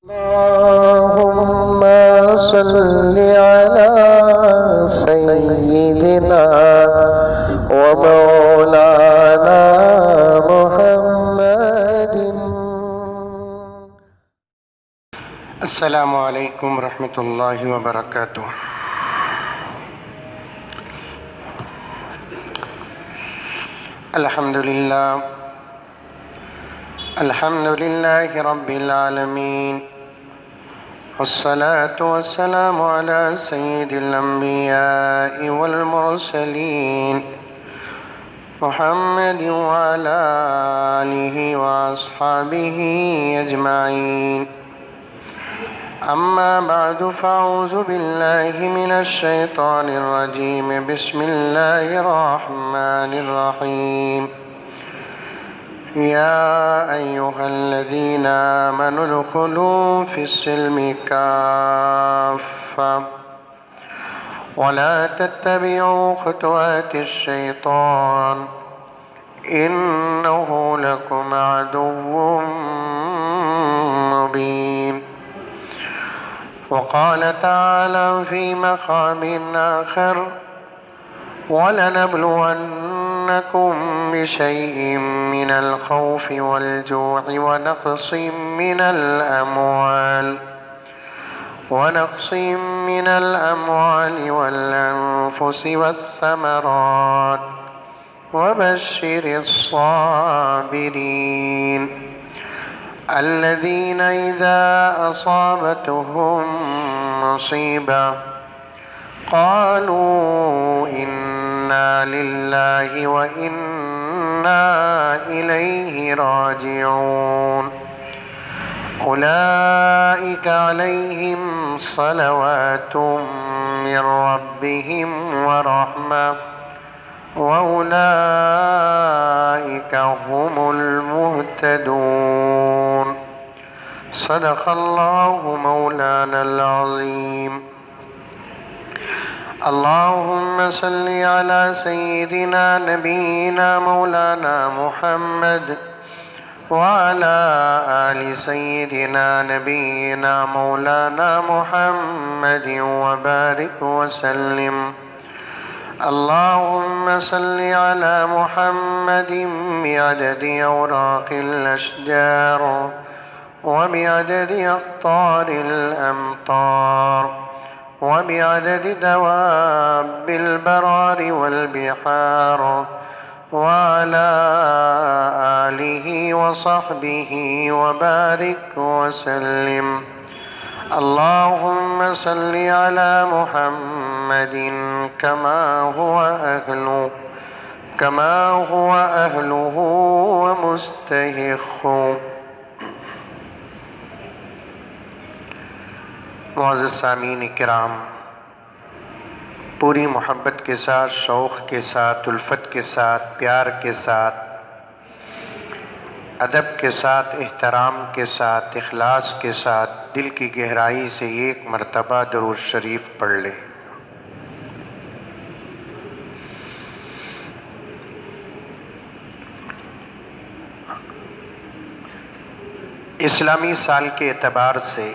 अल्लाहुम्मा सल्लि अला सय्यिदिना व मौलाना मुहम्मदिन। अस्सलामु अलैकुम रहमतुल्लाहि व बरकातुहू। अल्हम्दुलिल्लाहि रब्बिल आलमीन। वस्सलातु वस्सलामु अला सय्यिदिल अंबियाइ वल मुरसलीन मुहम्मदिन व अला आलिहि व अस्हाबिहि अजमाइन। अम्मा बअदु फ़अऊज़ु बिल्लाहि मिनश शैतानिर रजीम। बिस्मिल्लाहिर रहमानिर रहीम। या अय्युहल्लज़ीना आमनु उदख़ुलू फ़िस्सिल्मि काफ़्फ़ा वला तत्तबिऊ ख़ुतवातिश शैतान इन्नहु लकुम अदुव्वुम मुबीन। वक़ाल तआला फ़ी मक़ामिन आख़र वलनब्लुवन्नकुम बिशैइन मिनल ख़ौफ़ि वल जू'i व नक़्सिम मिनल अम्वालि वल अन्फ़ुसि वस्समरात वबश्शिरिस साबिरीन अल्लज़ीना इज़ा असाबतहुम मुसीबा क़ालू इन्ना लिल्लाहि व इन्ना इलैहि राजिऊन। उलाइका अलैहिम सलवातुम मिर रब्बिहिम व रहमह व उलाइका हुमुल मुहतदून। सदक़ल्लाहु मौलानल अज़ीम। अल्लाहुम्मा सल्लि अला सय्यिदिना नबीना मौलाना मुहम्मद व अला आलि सय्यिदिना नबीना मौलाना मुहम्मदिन व बारिक व सल्लिम। अल्लाहुम्मा सल्लि अला मुहम्मदिन बिअददि औराक़िल अशजार व बिअददि अक़्तारिल अमतार व बिअददि दवाब्बिल बरारि वल बिहार व अला आलिहि व सहबिहि व बारिक व सल्लिम। अल्लाहुम्मा सल्लि अला मुहम्मदिन कमा हुवा अहलुहु व मुस्तहिक़्क़ु। मुअज़्ज़ज़ सामीन किराम, पूरी मोहब्बत के साथ, शौक़ के साथ, उल्फत के साथ, प्यार के साथ, अदब के साथ, एहतराम के साथ, इखलास के साथ दिल की गहराई से एक मरतबा दुरूद शरीफ पढ़ लें। इस्लामी साल के एतबार से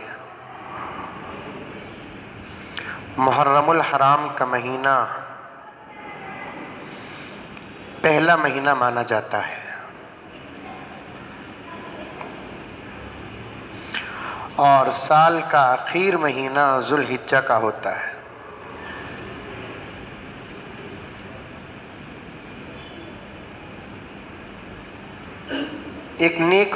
मुहर्रमुल हराम का महीना पहला महीना माना जाता है और साल का आखिर महीना ज़ुल्हिज्जा का होता है। एक नेक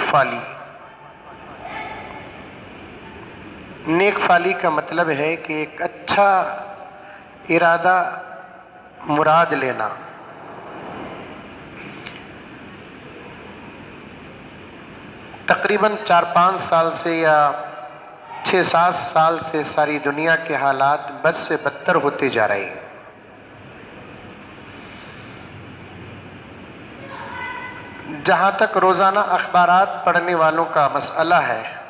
फाली का मतलब है कि एक अच्छा इरादा, मुराद लेना। तकरीबन 4-5 साल से या 6-7 साल से सारी दुनिया के हालात बद से बदतर होते जा रहे हैं। जहाँ तक रोज़ाना अखबारात पढ़ने वालों का मसला है,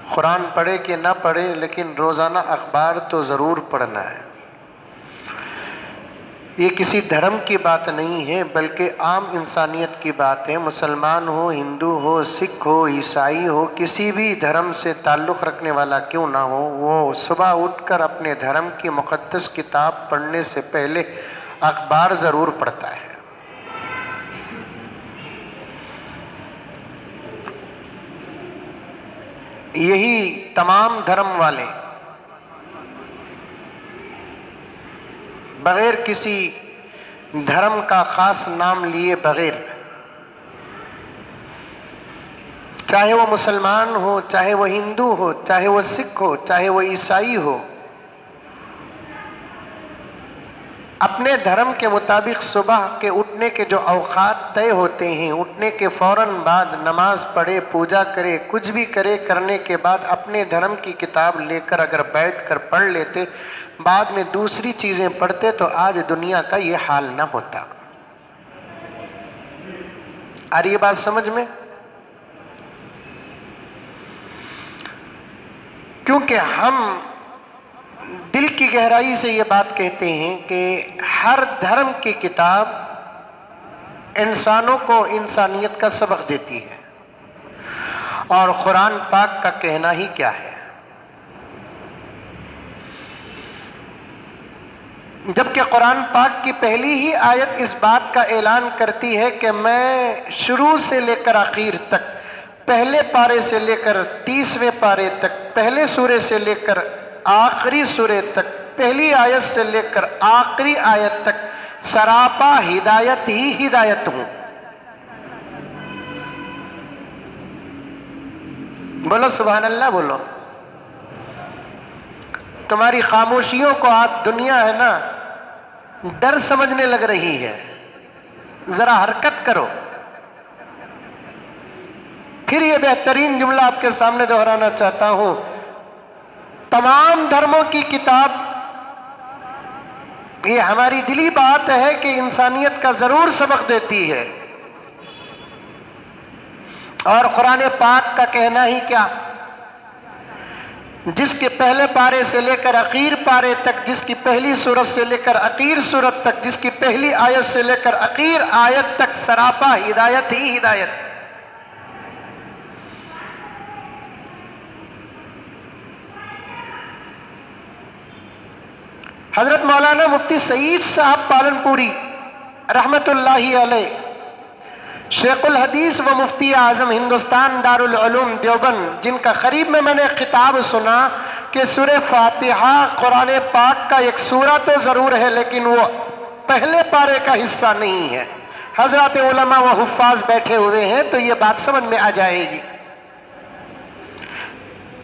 कुरान पढ़े कि ना पढ़े लेकिन रोज़ाना अखबार तो ज़रूर पढ़ना है। ये किसी धर्म की बात नहीं है, बल्कि आम इंसानियत की बात है। मुसलमान हो, हिंदू हो, सिख हो, ईसाई हो, किसी भी धर्म से ताल्लुक़ रखने वाला क्यों ना हो, वो सुबह उठकर अपने धर्म की मुक़द्दस किताब पढ़ने से पहले अखबार ज़रूर पढ़ता है। यही तमाम धर्म वाले बगैर किसी धर्म का खास नाम लिए बगैर, चाहे वो मुसलमान हो, चाहे वो हिंदू हो, चाहे वो सिख हो, चाहे वो ईसाई हो, अपने धर्म के मुताबिक सुबह के उठने के जो औकात तय होते हैं, उठने के फौरन बाद नमाज पढ़े, पूजा करे, कुछ भी करे, करने के बाद अपने धर्म की किताब लेकर अगर बैठकर पढ़ लेते, बाद में दूसरी चीजें पढ़ते, तो आज दुनिया का ये हाल ना होता। आ रही है बात समझ में? क्योंकि हम दिल की गहराई से ये बात कहते हैं कि हर धर्म की किताब इंसानों को इंसानियत का सबक देती है, और कुरान पाक का कहना ही क्या है। जबकि कुरान पाक की पहली ही आयत इस बात का ऐलान करती है कि मैं शुरू से लेकर आखिर तक, पहले पारे से लेकर 30वें पारे तक, पहले सूरे से लेकर आखिरी सूरे तक, पहली आयत से लेकर आखिरी आयत तक सरापा हिदायत ही हिदायत हूं। बोलो सुभान अल्लाह। बोलो। तुम्हारी खामोशियों को आज दुनिया है ना डर समझने लग रही है, जरा हरकत करो। फिर ये बेहतरीन जुमला आपके सामने दोहराना चाहता हूं, तमाम धर्मों की किताब, ये हमारी दिली बात है कि इंसानियत का जरूर सबक देती है, और कुरान पाक का कहना ही क्या, जिसके पहले पारे से लेकर आखिर पारे तक, जिसकी पहली सूरत से लेकर आखिर सूरत तक, जिसकी पहली आयत से लेकर आखिर आयत तक सरापा हिदायत ही हिदायत। हजरत मौलाना मुफ्ती सईद साहब पालनपुरी रहमतुल्लाही अलैह, शेखुल हदीस व मुफ्ती आजम हिंदुस्तान दारुल उलूम देवबंद, जिनका करीब में मैंने खिताब सुना कि सूरह फातिहा कुरान पाक का एक सूरा तो ज़रूर है, लेकिन वो पहले पारे का हिस्सा नहीं है। हजरत उलमा व हुफ्फाज बैठे हुए हैं तो ये बात समझ में आ जाएगी।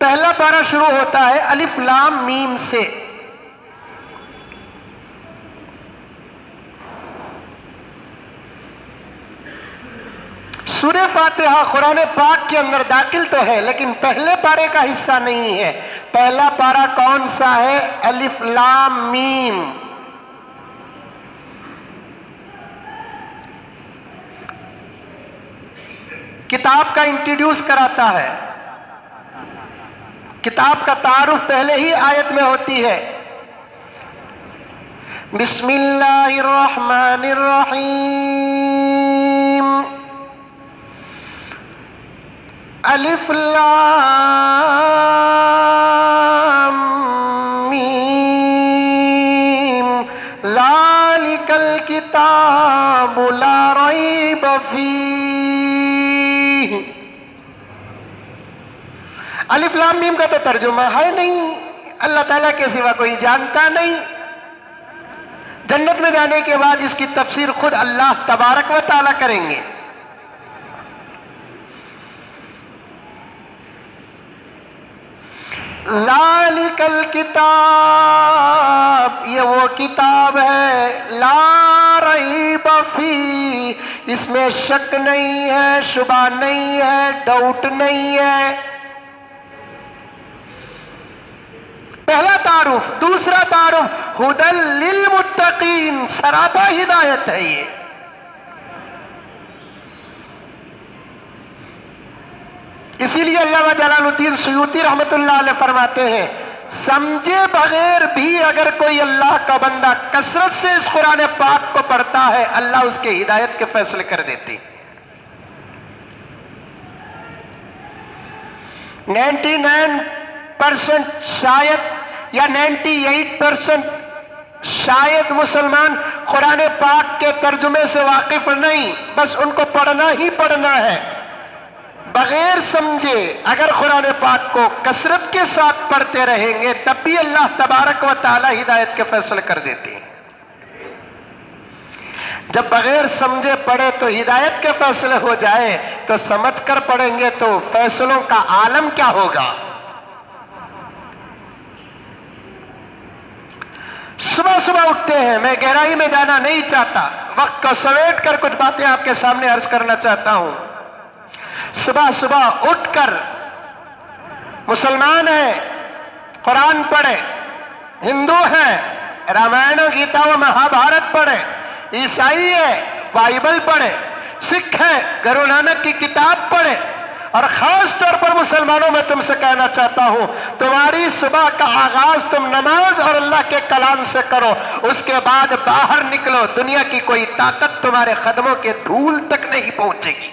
पहला पारा शुरू होता है अलिफ लाम मीम से। सूरह फातिहा कुरान पाक के अंदर दाखिल तो है, लेकिन पहले पारे का हिस्सा नहीं है। पहला पारा कौन सा है? अलिफ लाम मीम। किताब का इंट्रोड्यूस कराता है, किताब का तारुफ पहले ही आयत में होती है। बिस्मिल्लाहिर्रहमानिर्रहीम, अलिफ लाम मीम, ज़ालिकल किताबु ला रैब फीह। अलिफ लाम मीम का तो तर्जुमा है नहीं, अल्लाह ताला के सिवा कोई जानता नहीं। जन्नत में जाने के बाद इसकी तफसीर खुद अल्लाह तबारक व ताला करेंगे। ज़ालिकल किताब, ये वो किताब है, ला रैब फी, इसमें शक नहीं है, शुबा नहीं है, डाउट नहीं है। पहला तारुफ। दूसरा तारुफ हुदल लिल मुत्तकीन, सरापा हिदायत है ये। इसीलिए अल्लामा जलालुद्दीन सुयूती रहमतुल्लाह अलैह फरमाते हैं, समझे बगैर भी अगर कोई अल्लाह का बंदा कसरत से इस कुरान पाक को पढ़ता है, अल्लाह उसके हिदायत के फैसले कर देती। 99% शायद या 98% शायद मुसलमान कुरान पाक के तर्जुमे से वाकिफ नहीं, बस उनको पढ़ना ही पढ़ना है। बगैर समझे अगर कुरान पाक को कसरत के साथ पढ़ते रहेंगे तब भी अल्लाह तबारक व तआला हिदायत के फैसले कर देते हैं। जब बगैर समझे पढ़े तो हिदायत के फैसले हो जाए, तो समझकर पढ़ेंगे तो फैसलों का आलम क्या होगा। सुबह सुबह उठते हैं, मैं गहराई में जाना नहीं चाहता, वक्त को समेट कर कुछ बातें आपके सामने अर्ज करना चाहता हूं। सुबह सुबह उठकर मुसलमान है, कुरान पढ़े, हिंदू है, रामायण गीता व महाभारत पढ़े, ईसाई है, बाइबल पढ़े, सिख है, गुरु नानक की किताब पढ़े। और खास तौर पर मुसलमानों में तुमसे कहना चाहता हूं, तुम्हारी सुबह का आगाज तुम नमाज और अल्लाह के कलाम से करो, उसके बाद बाहर निकलो, दुनिया की कोई ताकत तुम्हारे कदमों के धूल तक नहीं पहुंचेगी।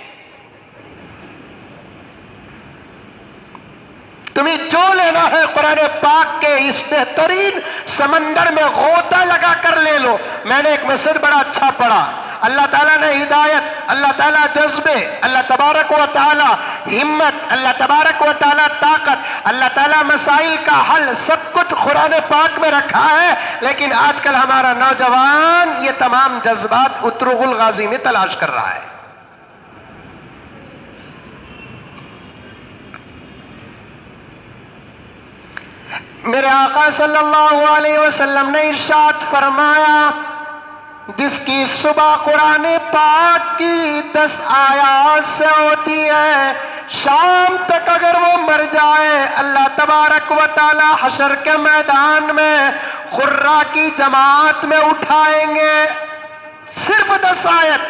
तुम्हें जो लेना है कुरान पाक के इस बेहतरीन समंदर में गोता लगा कर ले लो। मैंने एक मैसेज बड़ा अच्छा पढ़ा, अल्लाह ताला ने हिदायत, अल्लाह ताला जज्बे, अल्लाह तबारक व ताला हिम्मत, अल्लाह तबारक व ताला ताकत, अल्लाह ताला मसाइल का हल सब कुछ कुरान पाक में रखा है। लेकिन आजकल हमारा नौजवान ये तमाम जज्बात उतरुगुल गाजी में तलाश कर रहा है। मेरे आका सल्लल्लाहु अलैहि वसल्लम ने इरशाद फरमाया, जिसकी सुबह कुरान पाक की 10 आयात से होती है, शाम तक अगर वो मर जाए, अल्लाह तबारक व ताला हशर के मैदान में खुर्रा की जमात में उठाएंगे। सिर्फ 10 आयत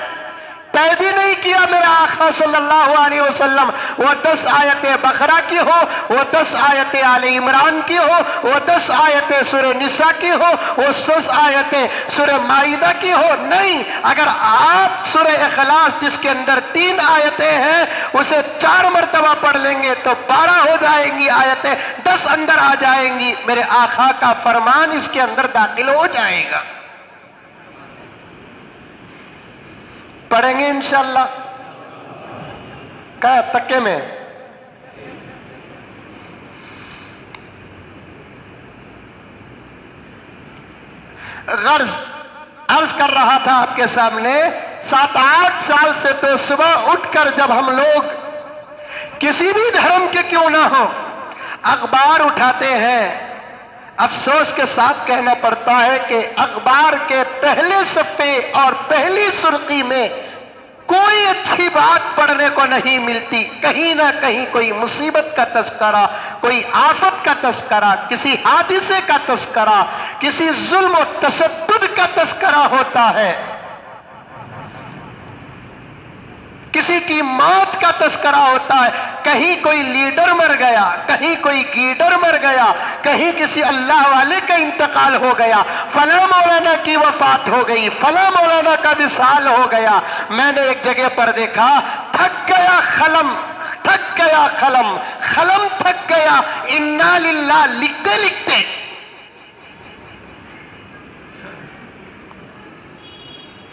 तय भी नहीं किया मेरे आका सल्लल्लाहु अलैहि वसल्लम, वो 10 आयतें बकरा की हो, वो 10 आयतें आले इमरान की हो, वो 10 आयतें सूरह निसा की हो, वो 10 आयतें सूरह माइदा की हो। नहीं, अगर आप सूरह इखलास जिसके अंदर 3 आयतें हैं उसे 4 मरतबा पढ़ लेंगे तो 12 हो जाएंगी आयतें, 10 अंदर आ जाएंगी। मेरे आका का फरमान इसके अंदर दाखिल हो जाएगा। पढ़ेंगे इंशाअल्लाह। क्या तक्के में अर्ज कर रहा था आपके सामने, 7-8 साल से तो सुबह उठकर जब हम लोग किसी भी धर्म के क्यों ना हो अखबार उठाते हैं, अफसोस के साथ कहना पड़ता है कि अखबार के पहले सफ़े और पहली सुर्खी में कोई अच्छी बात पढ़ने को नहीं मिलती। कहीं ना कहीं कोई मुसीबत का तस्करा, कोई आफत का तस्करा, किसी हादिसे का तस्करा, किसी जुल्म और तशद्दुद का तस्करा होता है, किसी की मौत का तस्करा होता है। कहीं कोई लीडर मर गया, कहीं कोई लीडर मर गया, कहीं किसी अल्लाह वाले का इंतकाल हो गया, फला मौलाना की वफात हो गई, फला मौलाना का विसाल हो गया। मैंने एक जगह पर देखा, थक गया कलम, थक गया कलम, कलम थक गया, इन्ना लिल्लाह लिखते लिखते।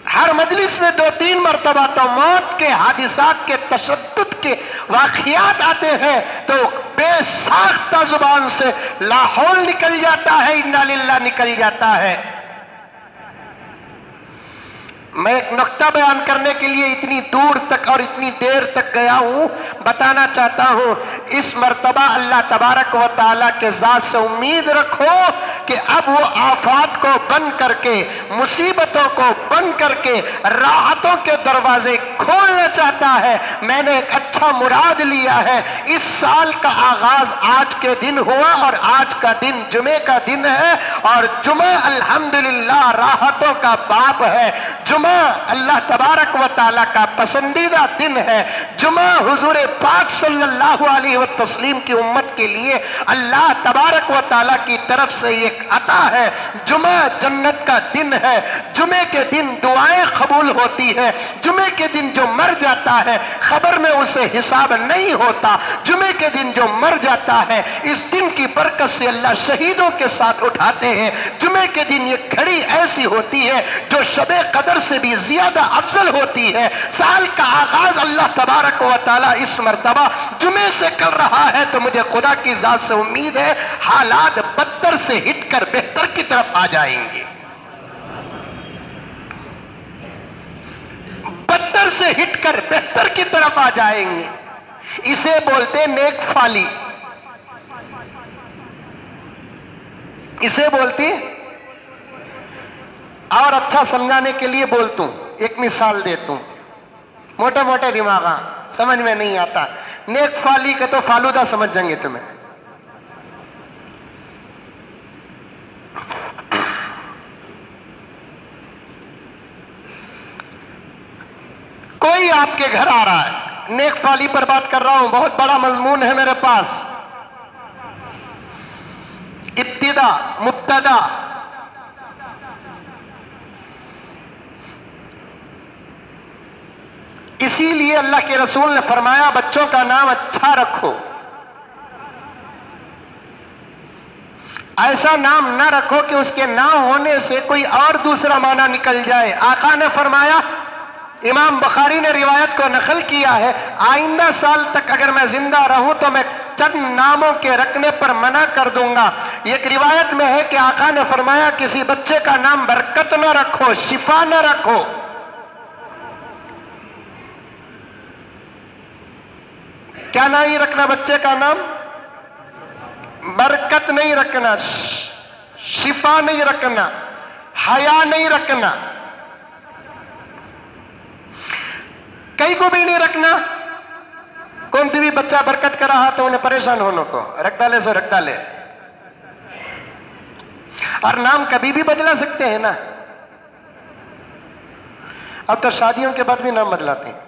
हर मजलिस में 2-3 मरतबा तो मौत के हादिसात के तशद्दुद के वाक़ियात आते हैं तो बेसाख्ता जुबान से लाहौल निकल जाता है, इन्ना लिल्लाह निकल जाता है। मैं एक नुक्ता बयान करने के लिए इतनी दूर तक और इतनी देर तक गया हूं, बताना चाहता हूं, इस मर्तबा अल्लाह तबारक व ताला के ज़ात से उम्मीद रखो कि अब वो आफात को बंद करके, मुसीबतों को बंद करके राहतों के दरवाजे खोलना चाहता है। मैंने एक अच्छा मुराद लिया है। इस साल का आगाज आज के दिन हुआ और आज का दिन जुमे का दिन है और जुमा अल्हम्दुलिल्लाह राहतों का बाब है। जुमा अल्लाह तबारक व ताला का पसंदीदा दिन है। जुमा हुजूर पाक सल्लल्लाहु अलैहि वसल्लम की उम्मत के लिए अल्लाह तबारक व ताला की तरफ से एक अता है। जुमा जन्नत का दिन है। जुमे के दिन दुआएं कबूल होती है। जुमे के दिन जो मर जाता है खबर में उसे हिसाब नहीं होता। जुमे के दिन जो मर जाता है इस दिन की बरकत से अल्लाह शहीदों के साथ उठाते हैं। जुमे के दिन ये घड़ी ऐसी होती है जो शबे कदर से भी ज्यादा अफजल होती है। साल का आगाज अल्लाह तबारक व ताला इस मर्तबा जुमे से कर रहा है, तो मुझे खुदा की जात से उम्मीद है हालात बदतर से हिटकर बेहतर की तरफ आ जाएंगे। बदतर से हिटकर बेहतर की तरफ आ जाएंगे। इसे बोलते नेक फाली, इसे बोलती। और अच्छा समझाने के लिए बोलता हूं, एक मिसाल देता हूं। मोटे मोटे दिमागा समझ में नहीं आता। नेक फाली का तो फालूदा समझ जाएंगे तुम्हें। कोई आपके घर आ रहा है, नेक फाली पर बात कर रहा हूं, बहुत बड़ा मजमून है मेरे पास। इब्तिदा मुब्तदा, इसीलिए अल्लाह के रसूल ने फरमाया बच्चों का नाम अच्छा रखो। ऐसा नाम न रखो कि उसके ना होने से कोई और दूसरा माना निकल जाए। आका ने फरमाया, इमाम बुखारी ने रिवायत को नकल किया है, आइंदा साल तक अगर मैं जिंदा रहूं तो मैं चंद नामों के रखने पर मना कर दूंगा। एक रिवायत में है कि आका ने फरमाया किसी बच्चे का नाम बरकत न रखो, शिफा न रखो। क्या नहीं रखना बच्चे का नाम? बरकत नहीं रखना, शिफा नहीं रखना, हया नहीं रखना, कई को भी नहीं रखना। कौन भी बच्चा बरकत कर रहा तो उन्हें परेशान होने को रख डाले सो रख डाले। और नाम कभी भी बदला सकते हैं ना। अब तो शादियों के बाद भी नाम बदलाते हैं।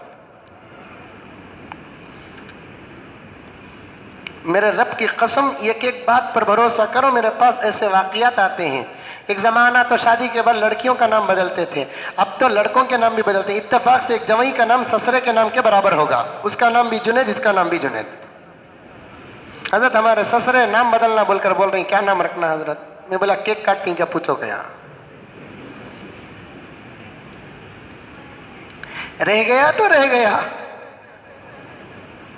मेरे रब की कसम, एक एक बात पर भरोसा करो, मेरे पास ऐसे वाकयात आते हैं। एक ज़माना तो शादी के बाद लड़कियों का नाम बदलते थे, अब तो लड़कों के नाम भी बदलते। इत्तेफाक से एक जवाई का नाम ससरे के नाम के बराबर होगा, उसका नाम भी जुनैद, इसका नाम भी जुनैद। हजरत हमारे ससरे नाम बदलना बोलकर बोल रही क्या नाम रखना हजरत? मैं बोला केक काटती क्या, पूछो क्या? रह गया तो रह गया,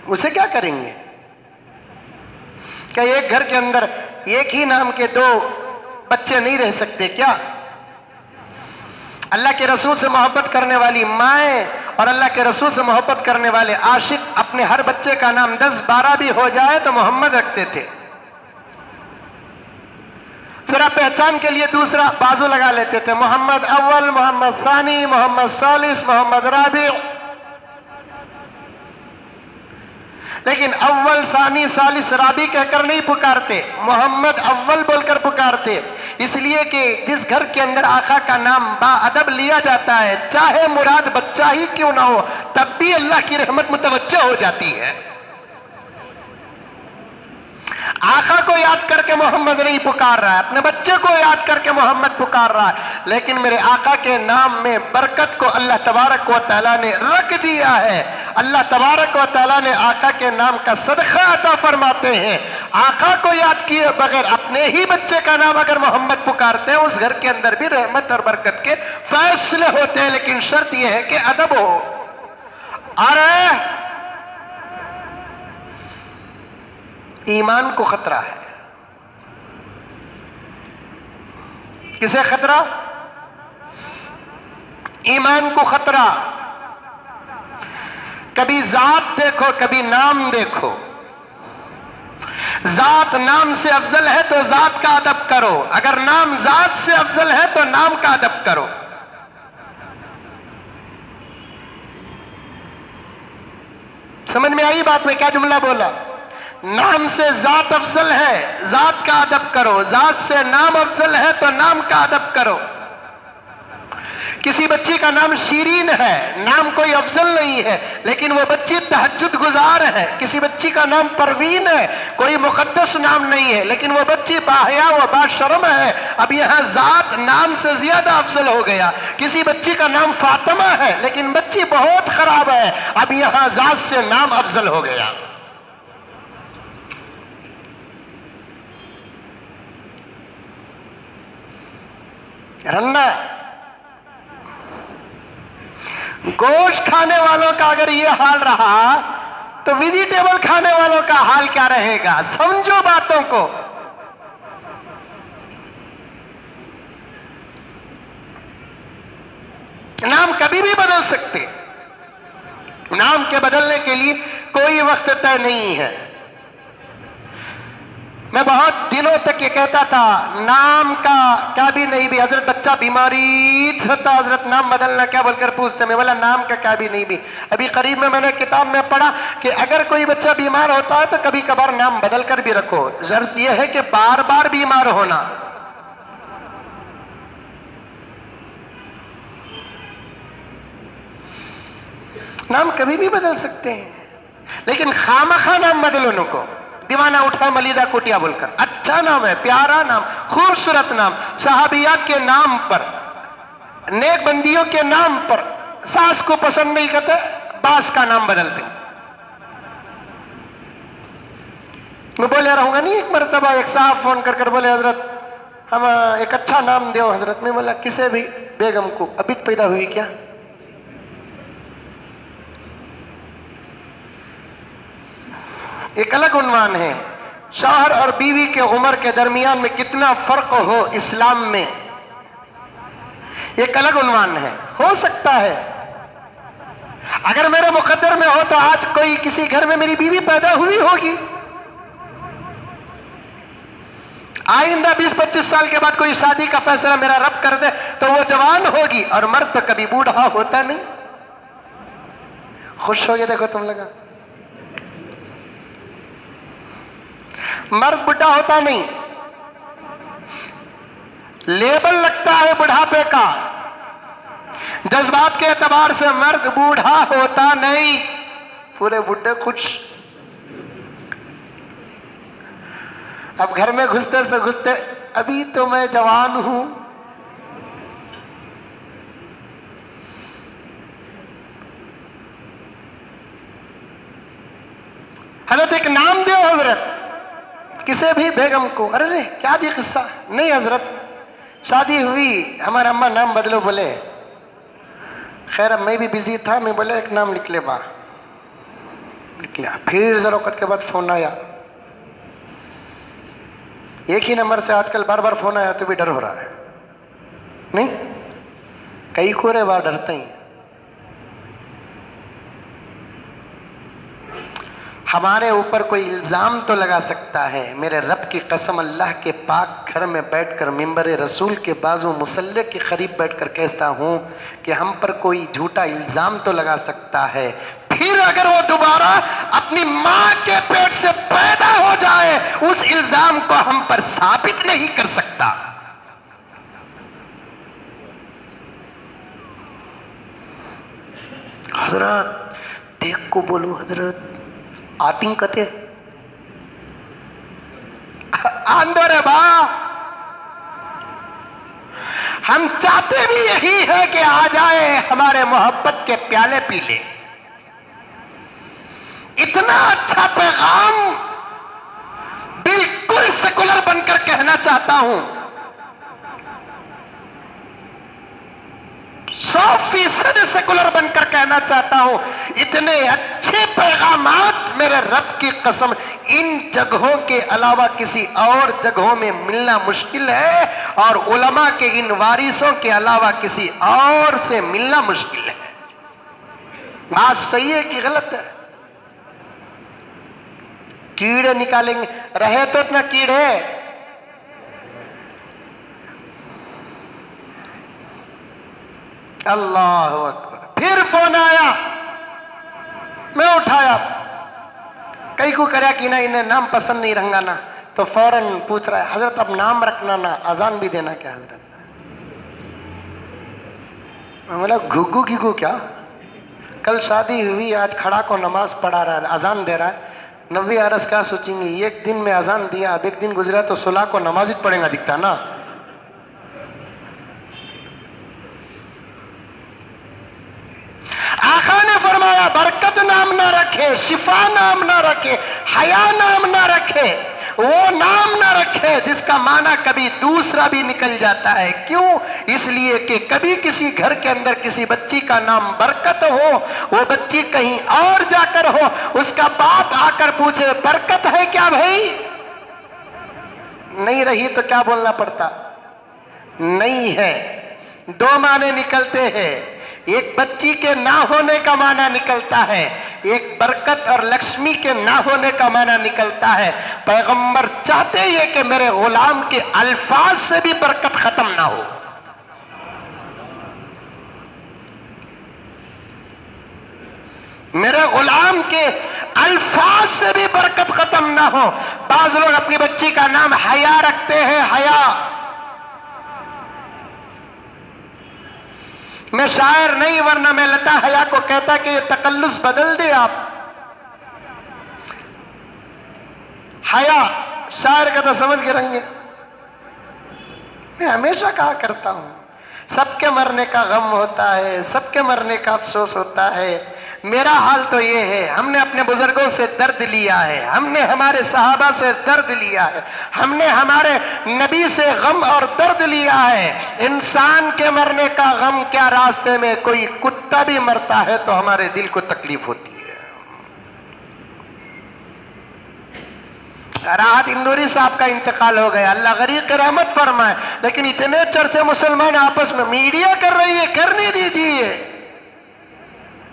उसे क्या करेंगे? क्या एक घर के अंदर एक ही नाम के दो बच्चे नहीं रह सकते क्या? अल्लाह के रसूल से मोहब्बत करने वाली माएँ और अल्लाह के रसूल से मोहब्बत करने वाले आशिक अपने हर बच्चे का नाम 10-12 भी हो जाए तो मोहम्मद रखते थे। जरा पहचान के लिए दूसरा बाजू लगा लेते थे, मोहम्मद अव्वल, मोहम्मद सानी, मोहम्मद सालिस, मोहम्मद राबी। लेकिन अव्वल सानी सालिस राबी कहकर नहीं पुकारते, मोहम्मद अव्वल बोलकर पुकारते। इसलिए कि जिस घर के अंदर आका का नाम बाअदब लिया जाता है, चाहे मुराद बच्चा ही क्यों ना हो, तब भी अल्लाह की रहमत मुतवज्जह हो जाती है। आका को याद करके मोहम्मद नहीं पुकार रहा है, अपने बच्चे को याद करके मोहम्मद पुकार रहा है, लेकिन मेरे आका के नाम में बरकत को अल्लाह तबारक व तआला ने रख दिया है। अल्लाह तबारक व तआला ने आका के नाम का सदका अता फरमाते हैं। आका को याद किए बगैर अपने ही बच्चे का नाम अगर मोहम्मद पुकारते हैं, उस घर के अंदर भी रहमत और बरकत के फैसले होते हैं, लेकिन शर्त यह है कि अदब हो। अरे ईमान को खतरा है। किसे खतरा? ईमान को खतरा। कभी जात देखो, कभी नाम देखो। जात नाम से अफजल है तो जात का अदब करो, अगर नाम जात से अफजल है तो नाम का अदब करो। समझ में आई बात में क्या जुमला बोला? नाम से जात अफजल है, जात का अदब करो। जात से नाम अफजल है तो नाम का अदब करो। किसी बच्ची का नाम शीरीन है, नाम कोई अफजल नहीं है, लेकिन वो बच्ची तहज्जुद गुजार है। किसी बच्ची का नाम परवीन है, कोई मुकद्दस नाम नहीं है, लेकिन वो बच्ची बाहया व बाशर्म है। अब यहाँ जात नाम से ज्यादा अफजल हो गया। किसी बच्ची का नाम फातिमा है, लेकिन बच्ची बहुत खराब है, अब यहाँ जात से नाम अफजल हो गया। रन्ना, गोश्त खाने वालों का अगर ये हाल रहा तो वेजिटेबल खाने वालों का हाल क्या रहेगा? समझो बातों को। नाम कभी भी बदल सकते, नाम के बदलने के लिए कोई वक्त तय नहीं है। मैं बहुत दिनों तक ये कहता था नाम का क्या भी नहीं भी, हजरत बच्चा बीमारी था, हजरत नाम बदलना क्या बोलकर पूछते, मैं बोला नाम का क्या भी नहीं भी। अभी करीब में मैंने किताब में पढ़ा कि अगर कोई बच्चा बीमार होता है तो कभी कभार नाम बदल कर भी रखो। जरूरत यह है कि बार बार बीमार होना। नाम कभी भी बदल सकते हैं, लेकिन खामखा नाम बदलो उनको। दीवाना उठा मलिदा कुटिया बोलकर, अच्छा नाम है, प्यारा नाम, खूबसूरत नाम, सहाबिया के नाम पर, नेक बंदियों के नाम पर। सास को पसंद नहीं करते, बास का नाम बदलते। मैं बोले रहूंगा नहीं। एक मरतबा एक साहब फोन कर कर बोले हजरत हम एक अच्छा नाम दो हजरत। मैं बोला किसे भी? बेगम को। अभी तो पैदा हुई क्या? एक अलग उन्वान है। शौहर और बीवी के उम्र के दरमियान में कितना फर्क हो इस्लाम में, एक अलग उन्वान है। हो सकता है अगर मेरे मुकद्दर में हो तो आज कोई किसी घर में मेरी बीवी पैदा हुई होगी। आइंदा 20-25 साल के बाद कोई शादी का फैसला मेरा रब कर दे तो वो जवान होगी, और मर्द तो कभी बूढ़ा होता नहीं। खुश हो गए देखो तुम लगा, मर्द बुढ़ा होता नहीं, लेबल लगता है बुढ़ापे का। जज्बात के एतबार से मर्द बूढ़ा होता नहीं, पूरे बुढ़े खुश। अब घर में घुसते से घुसते अभी तो मैं जवान हूं, हजरत एक नाम दो हजरत किसे भी बेगम को। अरे क्या दी किस्सा? नहीं हजरत शादी हुई, हमारा अम्मा नाम बदलो बोले। खैर अब मैं भी बिजी था, मैं बोले एक नाम लिख ले बा, लिख लिया। फिर जरा वक्त के बाद फोन आया, एक ही नंबर से आजकल बार बार फोन आया तो भी डर हो रहा है। नहीं कई कोरे बार डरते ही। हमारे ऊपर कोई इल्जाम तो लगा सकता है। मेरे रब की कसम, अल्लाह के पाक घर में बैठकर मिंबर रसूल के बाजू मुसल्ले के करीब बैठकर कहता हूं कि हम पर कोई झूठा इल्जाम तो लगा सकता है। फिर अगर वो दोबारा अपनी मां के पेट से पैदा हो जाए, उस इल्जाम को हम पर साबित नहीं कर सकता। हजरत देख को बोलो, हजरत आतिंग कते अंदर है बा। हम चाहते भी यही है कि आ जाए, हमारे मोहब्बत के प्याले पी ले। इतना अच्छा पैगाम बिल्कुल सेकुलर बनकर कहना चाहता हूं, 100% सेकुलर बनकर कहना चाहता हूं। इतने अच्छे पैगामात मेरे रब की कसम इन जगहों के अलावा किसी और जगहों में मिलना मुश्किल है, और उलमा के इन वारिसों के अलावा किसी और से मिलना मुश्किल है। बात सही है कि गलत है? कीड़े निकालेंगे, रहे तो इतना कीड़े। अल्लाह अकबर। फिर फोन आया, मैं उठाया। कई को करया कि ना इन्हें नाम पसंद नहीं रंगा ना, तो फौरन पूछ रहा है हजरत अब नाम रखना ना, अजान भी देना क्या हजरत? मैं बोला घुग्गू घिगू क्या? कल शादी हुई, आज खड़ा को नमाज पढ़ा रहा है, अजान दे रहा है। नबी अरस क्या सोचेंगे, एक दिन में अजान दिया, अब एक दिन गुजरा तो सुलह को नमाज ही पढ़ेगा दिखता ना। आका ने फरमाया बरकत नाम ना रखे, शिफा नाम ना रखे, हया नाम ना रखे, वो नाम ना रखे जिसका माना कभी दूसरा भी निकल जाता है। क्यों? इसलिए कि कभी किसी घर के अंदर किसी बच्ची का नाम बरकत हो, वो बच्ची कहीं और जाकर हो, उसका बाप आकर पूछे बरकत है क्या भाई? नहीं रही तो क्या बोलना पड़ता? नहीं है। दो माने निकलते हैं, एक बच्ची के ना होने का माना निकलता है, एक बरकत और लक्ष्मी के ना होने का माना निकलता है। पैगंबर चाहते ये कि मेरे गुलाम के अल्फाज से भी बरकत खत्म ना हो। मेरे गुलाम के अल्फाज से भी बरकत खत्म ना हो। बाज लोग अपनी बच्ची का नाम हया रखते हैं, हया। मैं शायर नहीं, वरना मैं लता हया को कहता कि ये तकल्लुस बदल दे आप। हया शायर का तो समझ के रंगे। मैं हमेशा कहा करता हूं, सबके मरने का गम होता है, सबके मरने का अफसोस होता है। मेरा हाल तो ये है, हमने अपने बुजुर्गों से दर्द लिया है, हमने हमारे सहाबा से दर्द लिया है, हमने हमारे नबी से गम और दर्द लिया है। इंसान के मरने का गम क्या, रास्ते में कोई कुत्ता भी मरता है तो हमारे दिल को तकलीफ होती है। राहत इंदौरी साहब का इंतकाल हो गया, अल्लाह गरीब की रहमत फरमाए। लेकिन इतने चर्चे मुसलमान आपस में मीडिया कर रही है, करने दीजिए।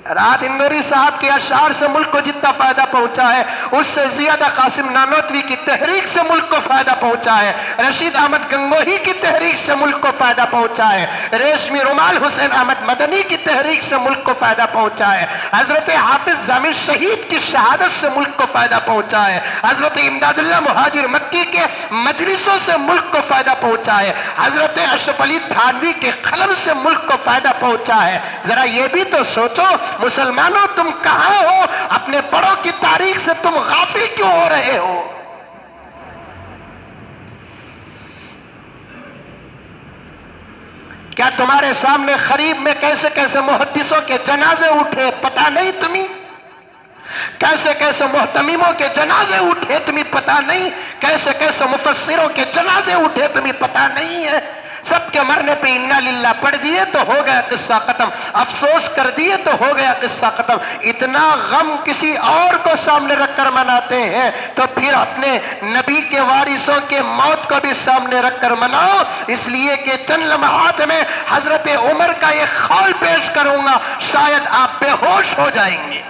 राहत इंदौरी साहब के अशार से मुल्क को जितना फायदा पहुंचा है, उससे ज्यादा कासिम नानोतवी की तहरीक से मुल्क को फायदा पहुंचा है, रशीद अहमद गंगोही की तहरीक से मुल्क को फायदा पहुंचा है, रेशमी रुमाल हुसैन अहमद मदनी की तहरीक से मुल्क को फायदा पहुंचा है, हजरत हाफिज जामिर शहीद की शहादत से मुल्क को फायदा पहुंचा है, हजरत इमदादुल्लाह मुहाजिर मक्की के मजलिसों से मुल्क को फायदा पहुंचा है, हजरत अशरफ अली थानवी के कलम से मुल्क को फायदा पहुंचा है। जरा ये भी तो सोचो मुसलमानों, तुम कहां हो? अपने बड़ों की तारीख से तुम गाफिल क्यों हो रहे हो? क्या तुम्हारे सामने खरीब में कैसे कैसे मुहद्दिसों के जनाजे उठे पता नहीं तुम्हें? कैसे कैसे मुहतमिमों के जनाजे उठे तुम्हें पता नहीं? कैसे कैसे मुफस्सिरों के जनाजे उठे तुम्हें पता नहीं है? सबके मरने पे इन्ना लिल्लाह पढ़ दिए तो हो गया किस्सा खत्म, अफसोस कर दिए तो हो गया किस्सा खत्म। इतना गम किसी और को सामने रखकर मनाते हैं तो फिर अपने नबी के वारिसों के मौत को भी सामने रखकर मनाओ। इसलिए कि चंद लम्हात में हजरत उमर का ये खौल पेश करूंगा, शायद आप बेहोश हो जाएंगे।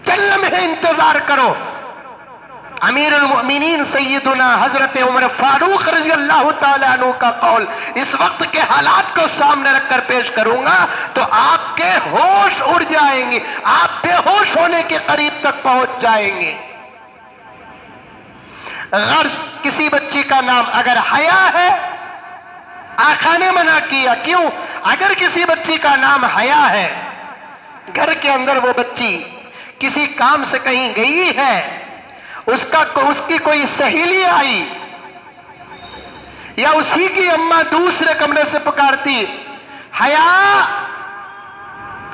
चंद लम्हे इंतजार करो। अमीरुल मोमिनीन सैयदुना हजरत उमर फारूक रज़ी अल्लाह ताला अन्हु का कौल इस वक्त के हालात को सामने रखकर पेश करूंगा तो आपके होश उड़ जाएंगे, आप बेहोश होने के करीब तक पहुंच जाएंगे। गर्ज किसी बच्ची का नाम अगर हया है, आका ने मना किया। क्यों? अगर किसी बच्ची का नाम हया है, घर के अंदर वो बच्ची किसी काम से कहीं गई है, उसकी कोई सहेली आई या उसी की अम्मा दूसरे कमरे से पुकारती हया,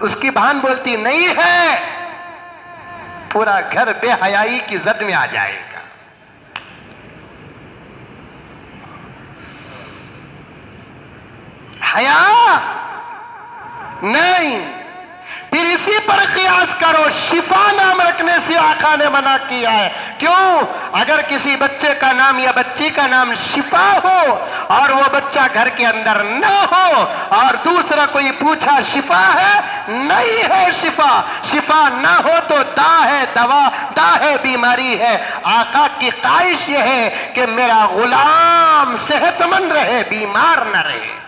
उसकी बहन बोलती नहीं है, पूरा घर बेहयाई की जद में आ जाएगा। हया नहीं। फिर इसी पर क़ियास करो, शिफा नाम रखने से आका ने मना किया है। क्यों? अगर किसी बच्चे का नाम या बच्ची का नाम शिफा हो और वो बच्चा घर के अंदर न हो और दूसरा कोई पूछा शिफा है, नहीं है शिफा, शिफा ना हो तो दा है दवा, दा है बीमारी है। आका की ख्वाहिश यह है कि मेरा गुलाम सेहतमंद रहे, बीमार न रहे।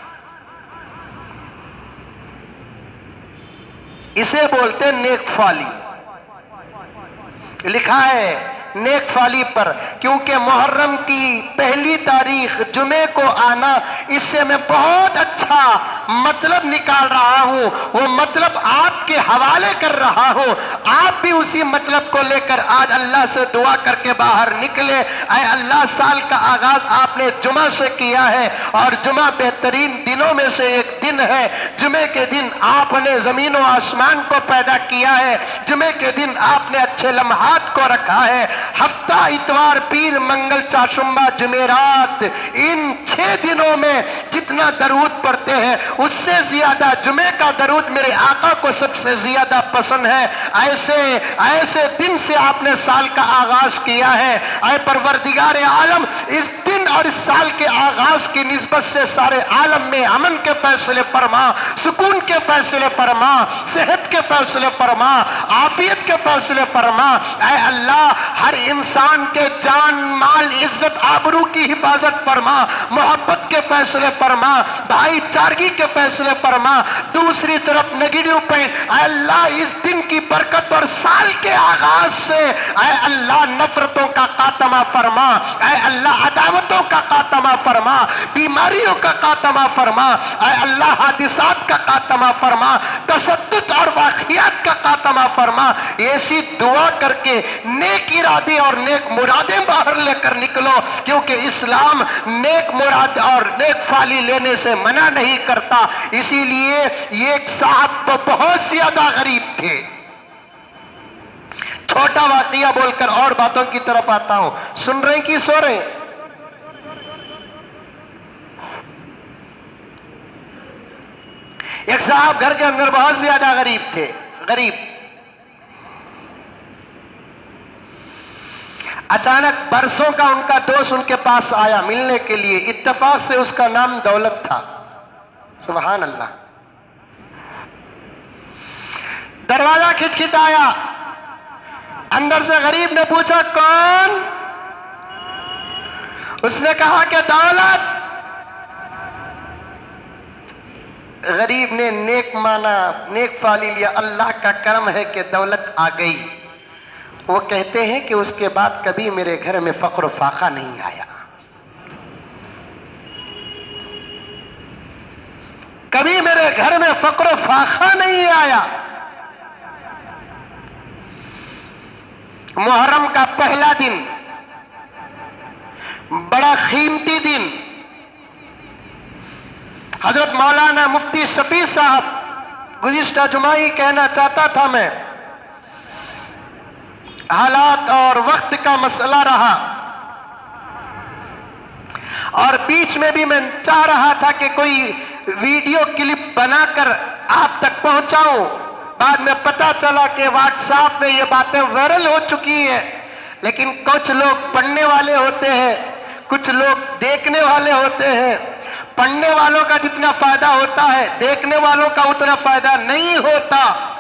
इसे बोलते नेक फाली। लिखा है नेक फाली पर, क्योंकि मुहर्रम की पहली तारीख जुमे को आना, इससे मैं बहुत अच्छा मतलब निकाल रहा हूं। वो मतलब आपके हवाले कर रहा हूं, आप भी उसी मतलब को लेकर आज अल्लाह से दुआ करके बाहर निकले। ऐ अल्लाह, साल का आगाज आपने जुमा से किया है और जुमा बेहतरीन दिनों में से एक दिन है। जुमे के दिन आपने जमीन और आसमान को पैदा किया है, जुमे के दिन आपने अच्छे लम्हात को रखा है। हफ्ता, इतवार, पीर, मंगल, चाशुम्बा, जुमेरात, इन 6 दिनों में जितना दरूद पढ़ते हैं उससे ज्यादा जुमे का दरूद मेरे आका को सबसे ज्यादा पसंद है। ऐसे दिन से आपने साल का आगाज किया है। ऐ परवरदिगार आलम, इस दिन और इस साल के आगाज की निस्बत से सारे आलम में अमन के फैसले फरमा, सुकून के फैसले फरमा, सेहत के फैसले फरमा, आफियत के फैसले फरमा। ऐ अल्लाह, हर इंसान के जान, माल, इज्जत, आबरू की हिफाजत फरमा, मोहब्बत के फैसले फरमा, भाईचारगी के फैसले फरमा। दूसरी तरफ नेगेटिव पॉइंट, अल्लाह इस दिन की बरकत और साल के आगाज से अल्लाह नफरतों का खात्मा फरमा, अल्लाह अदावतों का खात्मा फरमा, बीमारियों का खात्मा फरमा, अल्लाह हादिसात का खात्मा फरमा, तशद्दुद और वाक़ियात का खात्मा फरमा। ऐसी दुआ करके नेक इरादे और नेक मुरादें बाहर लेकर निकलो, क्योंकि इस्लाम नेक मुराद और नेक फाली लेने से मना नहीं करता। इसीलिए ये साहब बहुत ज्यादा गरीब थे। छोटा वाकया बोलकर और बातों की तरफ आता हूं, सुन रहे कि सो रहे? एक साहब घर के अंदर बहुत ज्यादा गरीब थे, गरीब। अचानक बरसों का उनका दोस्त उनके पास आया मिलने के लिए। इत्तेफाक से उसका नाम दौलत था। सुभान अल्लाह। दरवाजा खिटखिटाया, अंदर से गरीब ने पूछा कौन? उसने कहा कि दौलत। गरीब ने नेक माना, नेक फाली लिया, अल्लाह का करम है कि दौलत आ गई। वो कहते हैं कि उसके बाद कभी मेरे घर में फक्र फाका नहीं आया, कभी मेरे घर में फक्र फाका नहीं आया। मुहर्रम का पहला दिन, बड़ा कीमती दिन, हजरत मौलाना मुफ्ती शफी साहब गुज़िश्ता जुमा ही कहना चाहता था मैं, हालात और वक्त का मसला रहा और बीच में भी मैं चाह रहा था कि कोई वीडियो क्लिप बनाकर आप तक पहुंचाऊं। बाद में पता चला कि व्हाट्सएप में ये बातें वायरल हो चुकी है, लेकिन कुछ लोग पढ़ने वाले होते हैं, कुछ लोग देखने वाले होते हैं। पढ़ने वालों का जितना फायदा होता है, देखने वालों का उतना फायदा नहीं होता।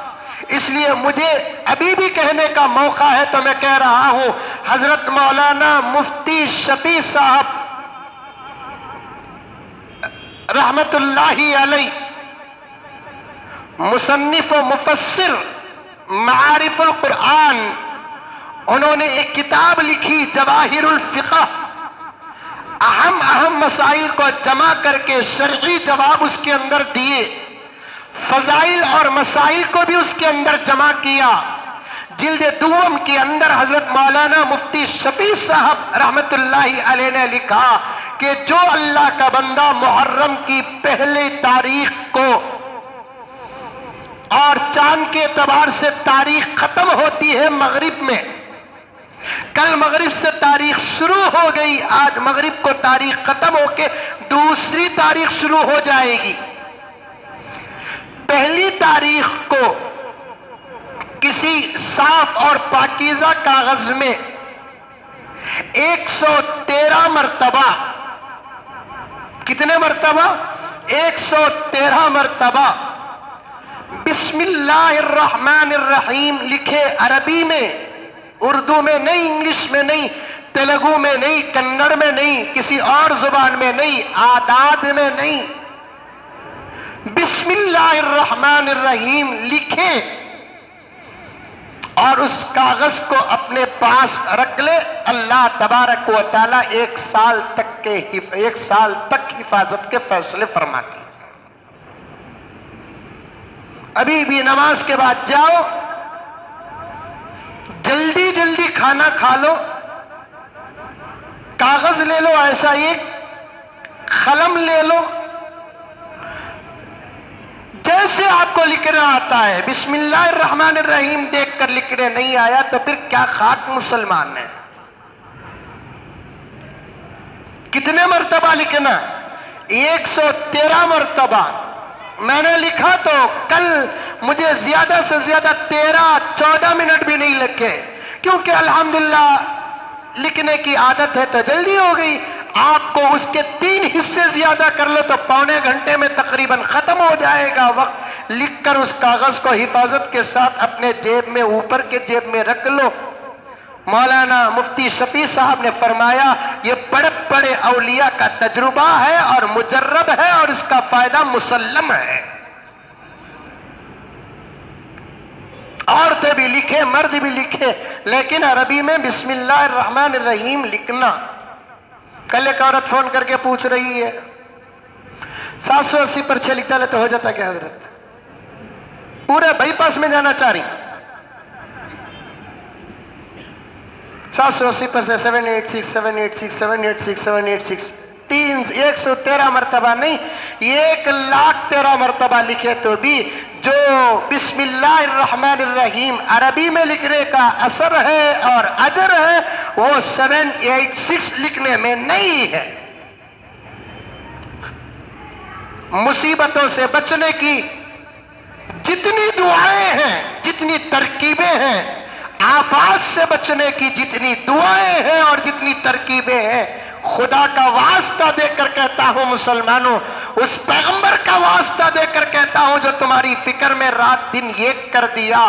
इसलिए मुझे अभी भी कहने का मौका है तो मैं कह रहा हूं, हजरत मौलाना मुफ्ती शफी साहब रहमतुल्लाही अलैह, मुसन्निफ व मुफस्सिर मारिफुल कुरान, उन्होंने एक किताब लिखी जवाहिरुल फिक़ह। अहम मसाइल को जमा करके शरई जवाब उसके अंदर दिए, फजाइल और मसाइल को भी उसके अंदर जमा किया। जिल्द दुवम के अंदर हजरत मौलाना मुफ्ती शफी साहब रहमतुल्लाही अलैह ने लिखा कि जो अल्लाह का बंदा मुहर्रम की पहली तारीख को, और चांद के एतबार से तारीख खत्म होती है मगरिब में, कल मगरिब से तारीख शुरू हो गई, आज मगरिब को तारीख खत्म होके दूसरी तारीख शुरू हो जाएगी। पहली तारीख को किसी साफ और पाकीज़ा कागज में 113 मरतबा, कितने मरतबा? 113 मरतबा बिस्मिल्लाहिर्रहमानिर्रहीम लिखे, अरबी में, उर्दू में नहीं, इंग्लिश में नहीं, तेलुगु में नहीं, कन्नड़ में नहीं, किसी और जुबान में नहीं, आदाद में नहीं, बिस्मिल्लाहिर्रहमानिर्रहीम लिखे और उस कागज को अपने पास रख ले, अल्लाह तबारक व तआला एक साल तक हिफाजत के फैसले फरमाती है। अभी भी नमाज के बाद जाओ, जल्दी जल्दी खाना खा लो, कागज ले लो, ऐसा एक कलम ले लो, जैसे आपको लिखना आता है बिस्मिल्लाहिर्रहमानिर्रहीम देखकर लिखने नहीं आया तो फिर क्या खाक मुसलमान है। कितने मर्तबा लिखना? 113 मर्तबा। मैंने लिखा तो कल मुझे ज्यादा से ज्यादा 13-14 मिनट भी नहीं लगे, क्योंकि अल्हम्दुलिल्लाह लिखने की आदत है तो जल्दी हो गई। आपको उसके 3 हिस्से ज्यादा कर लो तो पौने घंटे में तकरीबन खत्म हो जाएगा वक्त। लिखकर उस कागज को हिफाजत के साथ अपने जेब में, ऊपर के जेब में रख लो। मौलाना मुफ्ती शफी साहब ने फरमाया ये बड़े बड़े औलिया का तजुर्बा है और मुजर्रब है और इसका फायदा मुसल्लम है। औरतें भी लिखे, मर्द भी लिखे, लेकिन अरबी में बिस्मिल्लाहिर्रहमानिर्रहीम लिखना। कल एक औरत फोन करके पूछ रही है 780 पर 6 लिखता ले तो हो जाता क्या हजरत? पूरे बाईपास में जाना चाह रही, 780 पर से 786 786 786 786 113 मरतबा नहीं, 1,13,000 मरतबा लिखे तो भी जो बिस्मिल्लाहिर्रहमानिर्रहीम अरबी में लिखने का असर है और अजर है वो 786 लिखने में नहीं है। मुसीबतों से बचने की जितनी दुआएं हैं, जितनी तरकीबें हैं, आफात से बचने की जितनी दुआएं हैं और जितनी तरकीबें हैं, खुदा का वास्ता देकर कहता हूं मुसलमानों, उस पैगंबर का वास्ता देकर कहता हूं जो तुम्हारी फिक्र में रात दिन एक कर दिया,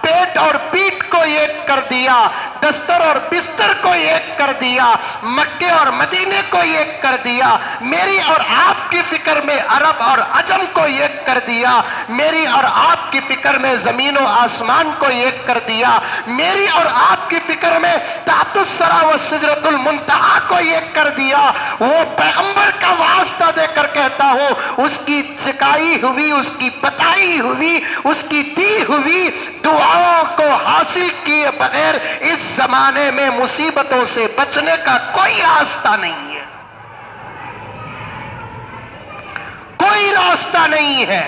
पेट और पीठ को एक कर दिया, दस्तर और बिस्तर को एक कर दिया, मक्के और मदीने को एक कर दिया, मेरी और आपकी फिक्र में अरब और अजम को एक कर दिया, मेरी और आपकी फिक्र में जमीन और आसमान को एक कर दिया, मेरी और आपकी फिक्र में तातुस सरा व सिदरतुल मुंतहा को एक कर दिया। वो पैगंबर का वास्ता देकर कहता हूं, उसकी सिखाई हुई, उसकी बताई हुई, उसकी दी हुई दुआओं को हासिल किए बगैर इस जमाने में मुसीबतों से बचने का कोई रास्ता नहीं है, कोई रास्ता नहीं है।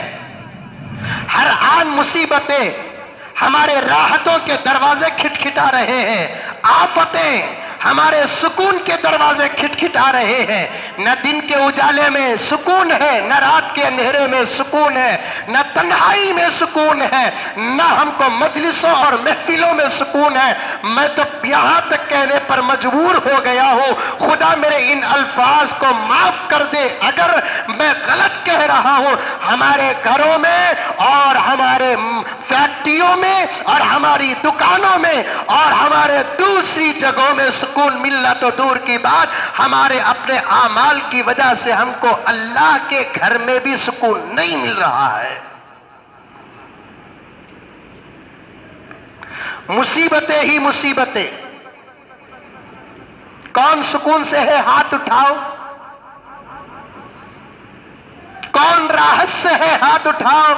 हर आन मुसीबतें हमारे राहतों के दरवाजे खिटखिटा रहे हैं, आफतें हमारे सुकून के दरवाजे खिटखिटा रहे हैं। न दिन के उजाले में सुकून है, न रात के अंधेरे में सुकून है, न तन्हाई में सुकून है, न हमको मजलिसों और महफिलों में सुकून है। मैं तो यहां तक कहने पर मजबूर हो गया हूं, खुदा मेरे इन अल्फाज को माफ कर दे अगर मैं गलत कह रहा हूं। हमारे घरों में और हमारे फैक्ट्रियों में और हमारी दुकानों में और हमारे दूसरी जगहों में सुकून मिलना तो दूर की बात, हमारे अपने आमाल की वजह से हमको अल्लाह के घर में भी सुकून नहीं मिल रहा है। मुसीबतें ही मुसीबतें। कौन सुकून से है हाथ उठाओ, कौन राहत से है हाथ उठाओ,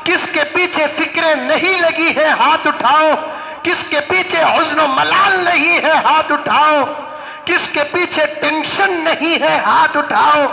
किसके पीछे फिक्रें नहीं लगी है हाथ उठाओ, किसके पीछे हुज़्न मलाल नहीं है हाथ उठाओ, किसके पीछे टेंशन नहीं है हाथ उठाओ।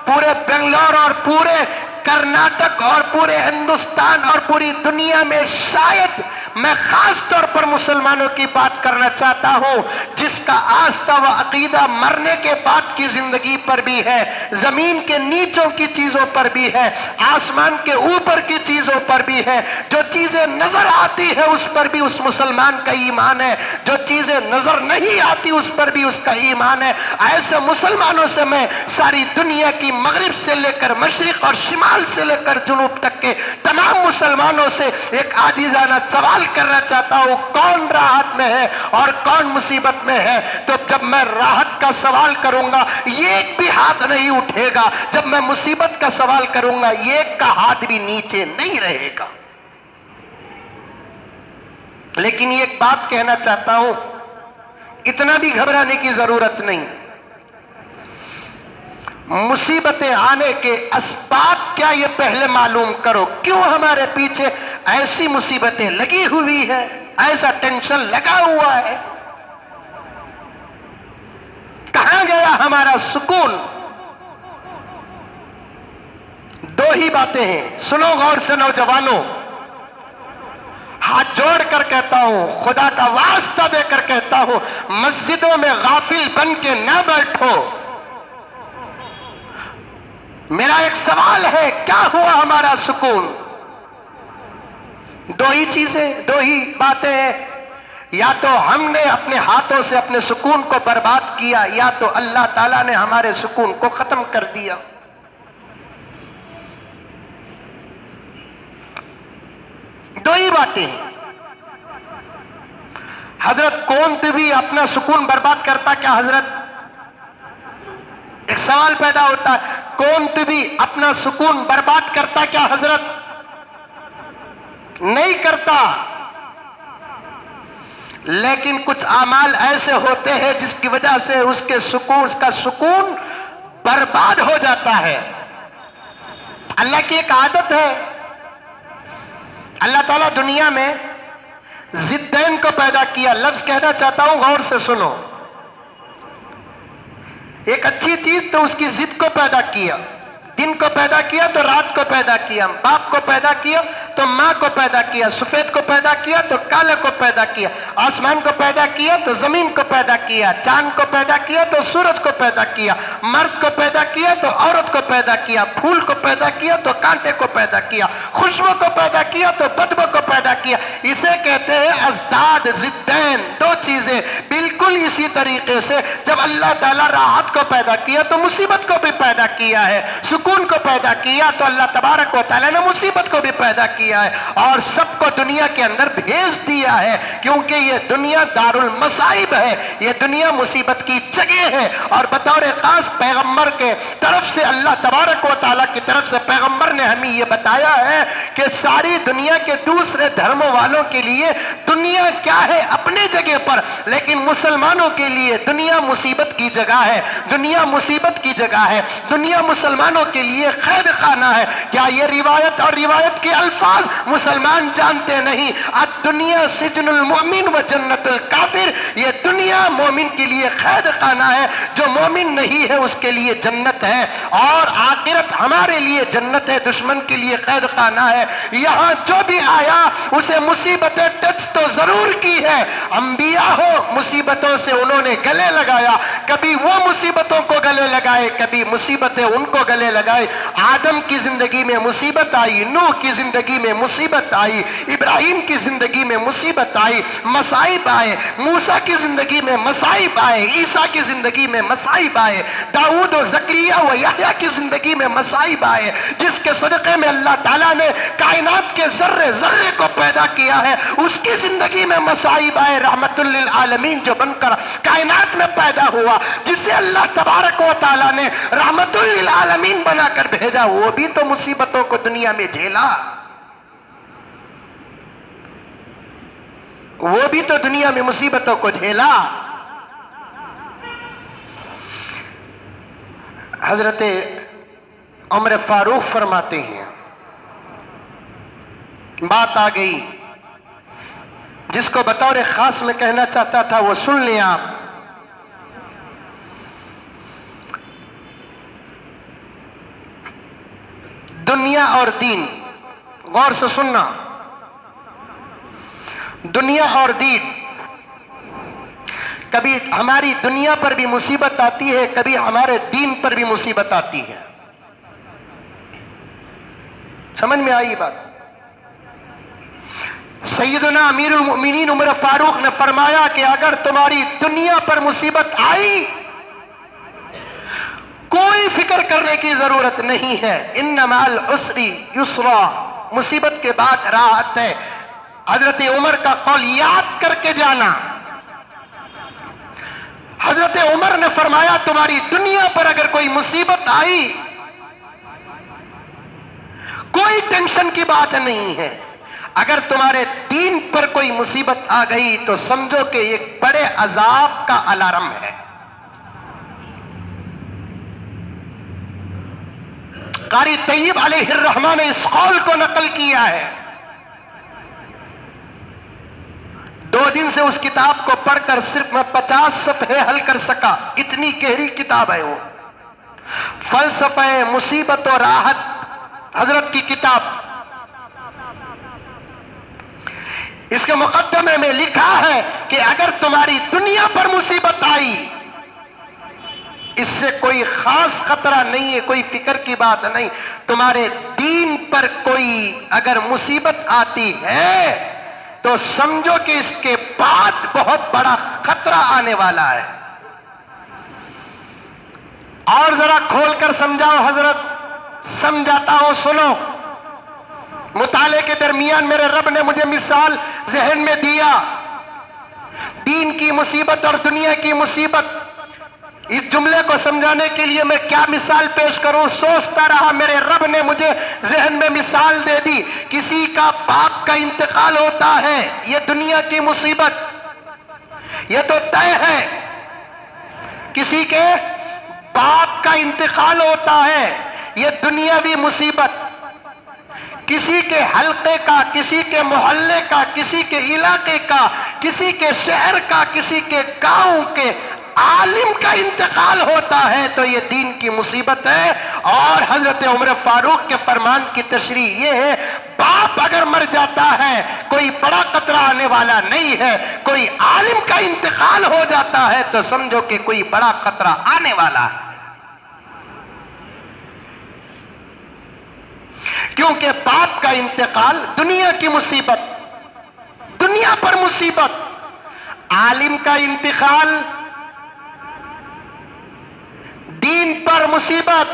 पूरे बेंगलोर और पूरे कर्नाटक और पूरे हिंदुस्तान और पूरी दुनिया में शायद मैं खास तौर पर मुसलमानों की बात करना चाहता हूं जिसका आस्था व अकीदा मरने के बाद की जिंदगी पर भी है, जमीन के नीचों की चीजों पर भी है, आसमान के ऊपर की चीजों पर भी है। जो चीजें नजर आती है उस पर भी उस मुसलमान का ईमान है, जो चीजें नजर नहीं आती उस पर भी उसका ईमान है। ऐसे मुसलमानों से मैं सारी दुनिया की मगरिब से लेकर मशरिक और शिमाल से लेकर जुनूब तक के तमाम मुसलमानों से एक आजीजाना सवाल करना चाहता हूं, कौन राहत में है और कौन मुसीबत में है। तो जब मैं राहत का सवाल करूंगा एक भी हाथ नहीं उठेगा, जब मैं मुसीबत का सवाल करूंगा एक का हाथ भी नीचे नहीं रहेगा। लेकिन एक बात कहना चाहता हूं, इतना भी घबराने की जरूरत नहीं। मुसीबतें आने के असबाब क्या ये पहले मालूम करो। क्यों हमारे पीछे ऐसी मुसीबतें लगी हुई है, ऐसा टेंशन लगा हुआ है, कहां गया हमारा सुकून? दो ही बातें हैं, सुनो गौर से नौजवानों। हाथ जोड़कर कहता हूं, खुदा का वास्ता देकर कहता हूं, मस्जिदों में गाफिल बन के ना बैठो। मेरा एक सवाल है, क्या हुआ हमारा सुकून? दो ही चीजें, दो ही बातें हैं। या तो हमने अपने हाथों से अपने सुकून को बर्बाद किया, या तो अल्लाह ताला ने हमारे सुकून को खत्म कर दिया। दो ही बातें हैं। हजरत कौन भी अपना सुकून बर्बाद करता क्या हजरत? एक सवाल पैदा होता है, कौन भी अपना सुकून बर्बाद करता क्या हजरत? नहीं करता। लेकिन कुछ आमाल ऐसे होते हैं जिसकी वजह से उसका सुकून बर्बाद हो जाता है। अल्लाह की एक आदत है, अल्लाह ताला दुनिया में जिद्दैन को पैदा किया। लफ्ज कहना चाहता हूं, गौर से सुनो। एक अच्छी चीज तो उसकी जिद को पैदा किया। दिन को पैदा किया तो रात को पैदा किया, बाप को पैदा किया तो माँ को पैदा किया, सफेद को पैदा किया तो काले को पैदा किया, आसमान को पैदा किया तो जमीन को पैदा किया, चांद को पैदा किया तो सूरज को पैदा किया, मर्द को पैदा किया तो औरत को पैदा किया, फूल को पैदा किया तो कांटे को पैदा किया, खुशबू को पैदा किया तो बदबू को पैदा किया। इसे कहते हैं अज़दाद ज़िद्दैन, दो चीजें। बिल्कुल इसी तरीके से जब अल्लाह ताला राहत को पैदा किया तो मुसीबत को भी पैदा किया है, सुकून को पैदा किया तो अल्लाह तबारक व तआला ने मुसीबत को भी पैदा किया है, और सबको दुनिया के अंदर भेज दिया है। क्योंकि ये दुनिया दारुल मसाइब है, ये दुनिया मुसीबत की जगह है। और बतौर खास पैगंबर के तरफ से अल्लाह तबारक व तआला की तरफ से पैगंबर ने हमें ये बताया है कि सारी दुनिया के दूसरे धर्मों वालों के लिए दुनिया क्या है अपने जगह पर, लेकिन मुसलमानों के लिए दुनिया मुसीबत की जगह है, दुनिया मुसीबत की जगह है, दुनिया मुसलमानों के लिए कैद खाना है। क्या ये रिवायत और रिवायत के अल्फाज मुसलमान जानते नहीं? दुनिया सिजनुल मोमिन व जन्नतुल काफिर, ये दुनिया मोमिन के लिए कैद खाना है, जो मोमिन नहीं है उसके लिए जन्नत है, और आखिरत हमारे लिए जन्नत है, दुश्मन के लिए कैद खाना है। यहाँ जो भी आया उसे मुसीबतें टच तो जरूर की है। अंबिया हो, मुसीबतों से उन्होंने गले लगाया, कभी वो मुसीबतों को गले लगाए, कभी मुसीबतें उनको गले लगाए। आदम की जिंदगी में मुसीबत आई, नूह की जिंदगी में मुसीबत आई, इब्राहिम की जिंदगी में मुसीबत आई, मसाइब आए, मूसा की जिंदगी में मसाइब आए, ईसा की जिंदगी में मसाइब आए, दाऊद और ज़करिया व यहया की जिंदगी में मसाइब आए, जिसके सदक़े में अल्लाह ताला ने कायनात के जर्रे जर्रे को पैदा किया है, उसकी जिंदगी में मसाइब आए। रहमतुल लिल आलमीन जो बनकर कायनात में पैदा हुआ, जिसे अल्लाह तबारक व तआला ने रहमतुल लिल आलमीन बनाकर भेजा, वो भी तो मुसीबतों को दुनिया में झेला, वो भी तो दुनिया में मुसीबतों को झेला। हजरत उमर फारूक फरमाते हैं, बात आ गई, जिसको बतौर खास में कहना चाहता था वो सुन लें आप। दुनिया और दीन, गौर से सुनना, दुनिया और दीन, कभी हमारी दुनिया पर भी मुसीबत आती है, कभी हमारे दीन पर भी मुसीबत आती है। समझ में आई बात? सैयदना अमीरुल मोमिनीन उमर फारूक ने फरमाया कि अगर तुम्हारी दुनिया पर मुसीबत आई, कोई फिक्र करने की जरूरत नहीं है। इन्नमाल उसरी युसरा, मुसीबत के बाद राहत है। हजरत उमर का कौल याद करके जाना। हजरत उमर ने फरमाया तुम्हारी दुनिया पर अगर कोई मुसीबत आई, कोई टेंशन की बात नहीं है। अगर तुम्हारे दीन पर कोई मुसीबत आ गई तो समझो कि एक बड़े अजाब का अलार्म है। कारी तय्यब अलैहिर्रहमान ने इस कौल को नकल किया है। 2 दिन से उस किताब को पढ़कर सिर्फ मैं 50 सफ़हे हल कर सका, इतनी गहरी किताब है वो। फलसफे मुसीबत और राहत हजरत की किताब। इसके मुकद्दमे में लिखा है कि अगर तुम्हारी दुनिया पर मुसीबत आई, इससे कोई खास खतरा नहीं है, कोई फिक्र की बात नहीं। तुम्हारे दीन पर कोई अगर मुसीबत आती है तो समझो कि इसके बाद बहुत बड़ा खतरा आने वाला है। और जरा खोलकर समझाओ हजरत, समझाता हूं, सुनो। मुताले के दरमियान मेरे रब ने मुझे मिसाल जहन में दिया, दीन की मुसीबत और दुनिया की मुसीबत। इस जुमले को समझाने के लिए मैं क्या मिसाल पेश करूं, सोचता रहा। मेरे रब ने मुझे जहन में मिसाल दे दी। किसी का बाप का इंतकाल होता है, यह दुनिया की मुसीबत, यह तो तय है। किसी के बाप का इंतकाल होता है, यह दुनियावी मुसीबत। किसी के हल्के का, किसी के मोहल्ले का, किसी के इलाके का, किसी के शहर का, किसी के गांव के आलिम का इंतकाल होता है तो ये दीन की मुसीबत है। और हजरत उमर फारूक के फरमान की तशरीह ये है, बाप अगर मर जाता है कोई बड़ा खतरा आने वाला नहीं है, कोई आलिम का इंतकाल हो जाता है तो समझो कि कोई बड़ा खतरा आने वाला है। क्योंकि बाप का इंतकाल दुनिया की मुसीबत, दुनिया पर मुसीबत। आलिम का इंतकाल दीन पर मुसीबत।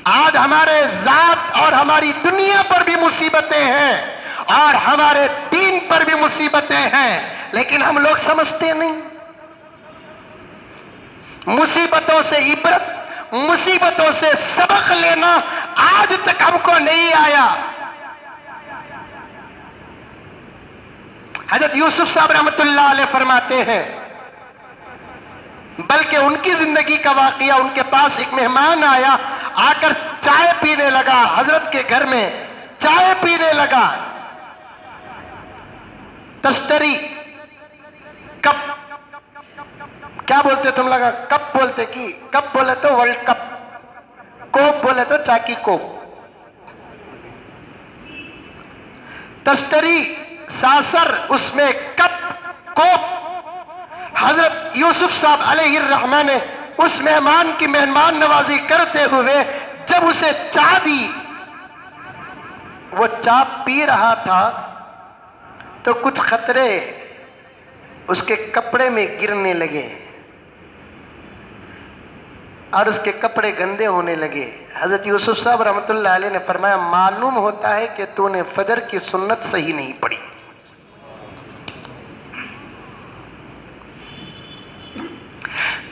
आज हमारे जात और हमारी दुनिया पर भी मुसीबतें हैं और हमारे दीन पर भी मुसीबतें हैं, लेकिन हम लोग समझते नहीं। मुसीबतों से इबरत, मुसीबतों से सबक लेना आज तक हमको नहीं आया। हजरत यूसुफ साहब रहमतुल्लाह अलैह फरमाते हैं, बल्कि उनकी जिंदगी का वाकया, उनके पास एक मेहमान आया, आकर चाय पीने लगा, हजरत के घर में चाय पीने लगा। तश्तरी, कप, क्या बोलते तुम लगा? कप बोलते कि कप बोले तो वर्ल्ड कप, कोप बोले तो चाकी कोप। तश्तरी, सासर, उसमें कप, कोप। हजरत यूसुफ साहब अलैहिर्रहमान ने उस मेहमान की मेहमान नवाजी करते हुए जब उसे चाय दी, वो चाय पी रहा था तो कुछ खतरे उसके कपड़े में गिरने लगे और उसके कपड़े गंदे होने लगे। हजरत यूसुफ साहब रहमतुल्लाह अलैह ने फरमाया, मालूम होता है कि तूने फजर की सुन्नत सही नहीं पढ़ी।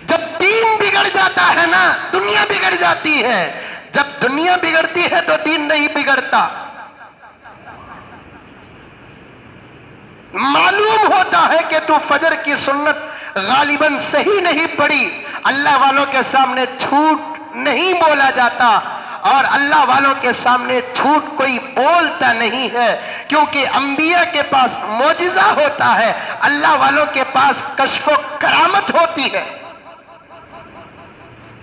जब दीन बिगड़ जाता है ना, दुनिया बिगड़ जाती है। जब दुनिया बिगड़ती है तो दीन नहीं बिगड़ता। मालूम होता है कि तू फजर की सुन्नत गालिबन सही नहीं पढ़ी। अल्लाह वालों के सामने झूठ नहीं बोला जाता और अल्लाह वालों के सामने झूठ कोई बोलता नहीं है, क्योंकि अंबिया के पास मोजिजा होता है, अल्लाह वालों के पास कश्फो करामत होती है।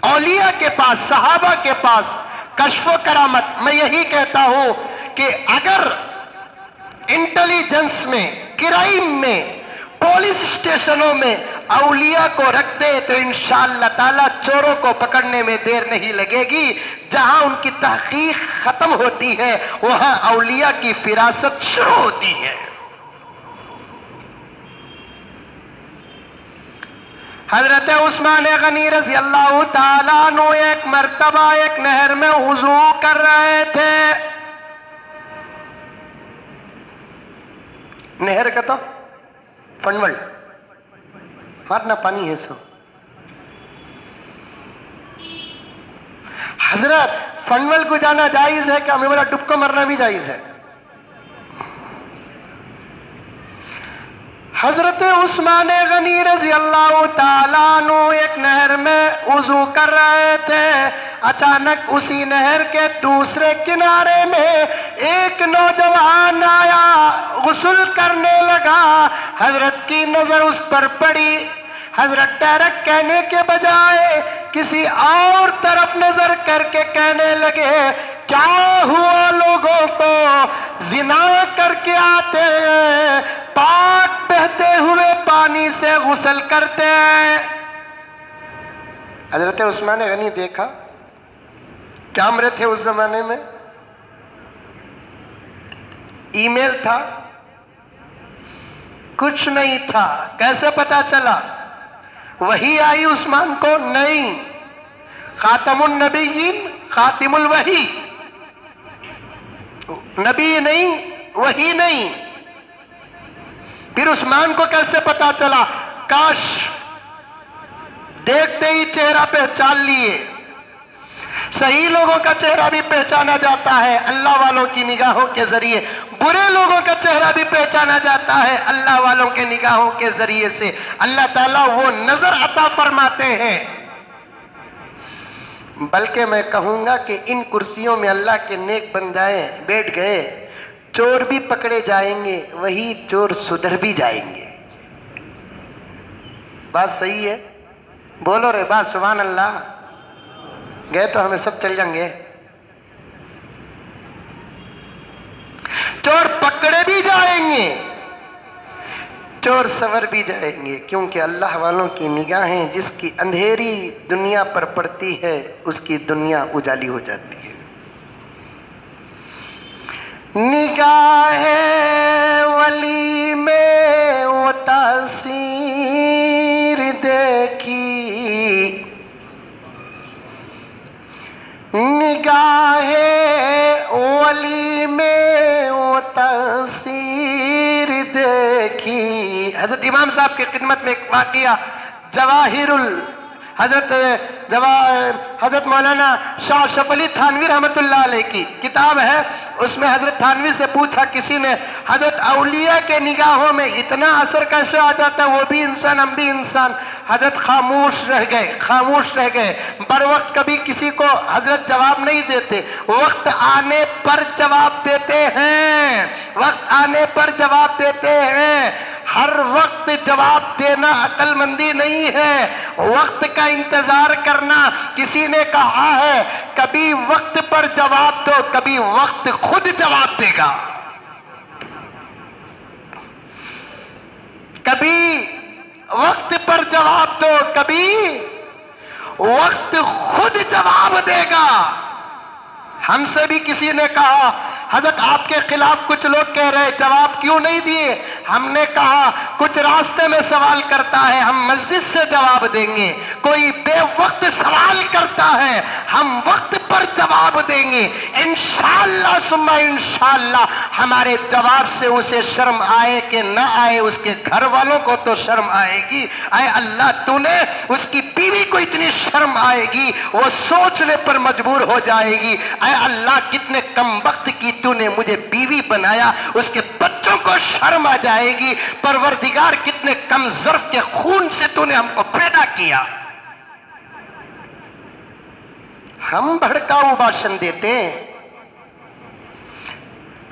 औलिया के पास, सहाबा के पास कश्फो करामत। मैं यही कहता हूं कि अगर इंटेलिजेंस में, क्राइम में, पुलिस स्टेशनों में औलिया को रखते तो इंशाअल्लाह ताला चोरों को पकड़ने में देर नहीं लगेगी। जहां उनकी तहकीक खत्म होती है वहां औलिया की फिरासत शुरू होती है। हजरत उस्मान गनी रज़ी अल्लाह ताला अन्हु एक मर्तबा एक नहर में वुज़ू कर रहे थे। नहर का तो फनवल मारना पानी है सो। हजरत फनवल को जाना जायज है क्या? हमें बोला डुबको मरना भी जायज है। हजरत उस्मान गनी रजी अल्लाह ताला अन्हु एक नहर में वुजू कर रहे थे। अचानक उसी नहर के दूसरे किनारे में एक नौजवान आया, गुस्ल करने लगा। हजरत की नजर उस पर पड़ी। हजरत डायरेक्ट कहने के बजाय किसी और तरफ नजर करके कहने लगे, क्या हुआ लोगों को, जिना करके आते हैं, पाक बहते हुए पानी से गुस्ल करते हैं। हजरत उस्मान गनी देखा, कैमरे थे उस जमाने में, ईमेल था, कुछ नहीं था। कैसे पता चला? वही आई उस्मान को? नहीं, खातमुन नबीयीन, खातिमुल वही, नबी नहीं, वही नहीं। फिर उस्मान को कैसे पता चला? काश देखते ही चेहरा पहचान लिए। सही लोगों का चेहरा भी पहचाना जाता है अल्लाह वालों की निगाहों के जरिए, बुरे लोगों का चेहरा भी पहचाना जाता है अल्लाह वालों के निगाहों के जरिए से। अल्लाह ताला वो नजर अता फरमाते हैं। बल्कि मैं कहूंगा कि इन कुर्सियों में अल्लाह के नेक बंदाए बैठ गए, चोर भी पकड़े जाएंगे, वही चोर सुधर भी जाएंगे। बात सही है? बोलो रे बात, सुभान अल्लाह। गए तो हमें सब चल जाएंगे। चोर पकड़े भी जाएंगे, चोर सवर भी जाएंगे, क्योंकि अल्लाह वालों की निगाहें जिसकी अंधेरी दुनिया पर पड़ती है उसकी दुनिया उजाली हो जाती है। निगाहे वली में वो तासीर देखी, निगाहे वली में वो तासीर देखी। हजरत इमाम साहब की खिदमत में एक वाक़िया, जवाहिरुल हजरत मौलाना शाह अशरफ अली थानवी रहमतुल्लाह अलैह की किताब है। उसमें हजरत थानवी से पूछा किसी ने, हजरत औलिया के निगाहों में इतना असर कैसे आ जाता है, वो भी इंसान हम भी इंसान। हजरत खामोश रह गए। बर वक्त कभी किसी को हजरत जवाब नहीं देते, वक्त आने पर जवाब देते हैं। हर वक्त जवाब देना अक्लमंदी नहीं है, वक्त का इंतजार करना। किसी ने कहा है कभी वक्त पर जवाब दो, कभी वक्त खुद जवाब देगा। कभी वक्त पर जवाब दो, कभी वक्त खुद जवाब देगा। हमसे भी किसी ने कहा, हजरत आपके खिलाफ कुछ लोग कह रहे, जवाब क्यों नहीं दिए? हमने कहा कुछ रास्ते में सवाल करता है, हम मस्जिद से जवाब देंगे। कोई बेवक्त सवाल करता है, हम वक्त पर जवाब देंगे। इंशाअल्लाह सुम्मा इंशाअल्लाह हमारे जवाब से उसे शर्म आए कि न आए, उसके घर वालों को तो शर्म आएगी। आए अल्लाह, तूने उसकी बीवी को इतनी शर्म आएगी, वो सोचने पर मजबूर हो जाएगी। आए अल्लाह, कितने कम वक्त की तूने मुझे बीवी बनाया, उसके बच्चों को शर्म आ जाएगी। परवरदिगार, कितने कम ज़र्फ के खून से तूने हमको पैदा किया। हम भड़काऊ भाषण देते हैं,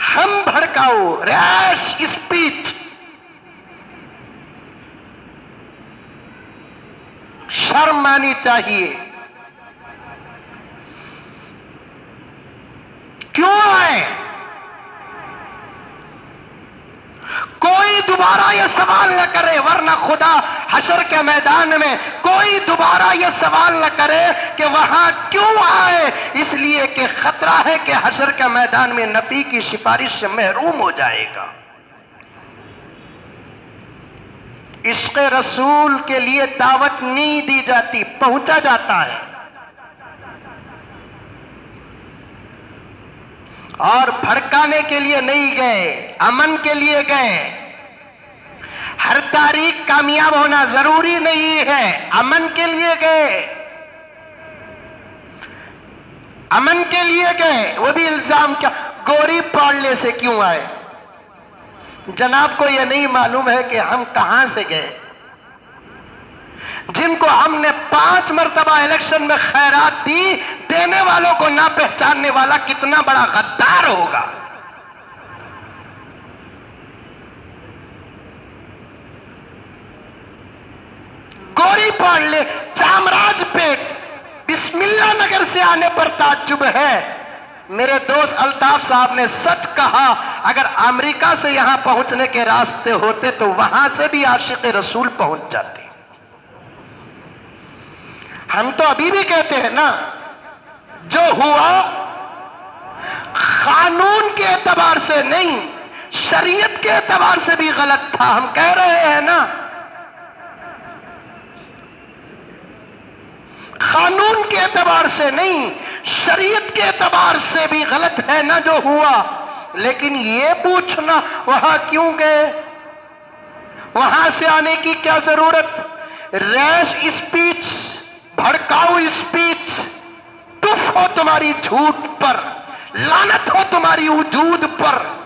हम भड़काऊ रैश स्पीच, शर्म आनी चाहिए। क्यों आए? कोई दोबारा यह सवाल न करे, वरना खुदा हशर के मैदान में कोई दोबारा यह सवाल न करे कि वहां क्यों आए, इसलिए कि खतरा है कि हशर के मैदान में नबी की सिफारिश से महरूम हो जाएगा। इश्क़ रसूल के लिए दावत नहीं दी जाती, पहुंचा जाता है। और भड़काने के लिए नहीं गए, अमन के लिए गए। हर तारीख कामयाब होना जरूरी नहीं है, अमन के लिए गए, अमन के लिए गए। वो भी इल्जाम क्या, गोरी पाड़ने से क्यों आए? जनाब को यह नहीं मालूम है कि हम कहां से गए। जिनको हमने 5 मरतबा इलेक्शन में खैरात दी, देने वालों को ना पहचानने वाला कितना बड़ा गद्दार होगा। गोरी पढ़ ले, चामराजपेट बिस्मिल्लाह नगर से आने पर ताज्जुब है। मेरे दोस्त अल्ताफ साहब ने सच कहा, अगर अमेरिका से यहां पहुंचने के रास्ते होते तो वहां से भी आशिक रसूल पहुंच जाते। हम तो अभी भी कहते हैं ना, जो हुआ कानून के एतबार से नहीं, शरीयत के एतबार से भी गलत था। हम कह रहे हैं ना, कानून के एतबार से नहीं, शरीयत के एतबार से भी गलत है ना जो हुआ। लेकिन ये पूछना वहां क्यों गए, वहां से आने की क्या जरूरत। रैश स्पीच, भड़काऊ स्पीच, तुफ हो तुम्हारी झूठ पर, लानत हो तुम्हारी वजूद पर।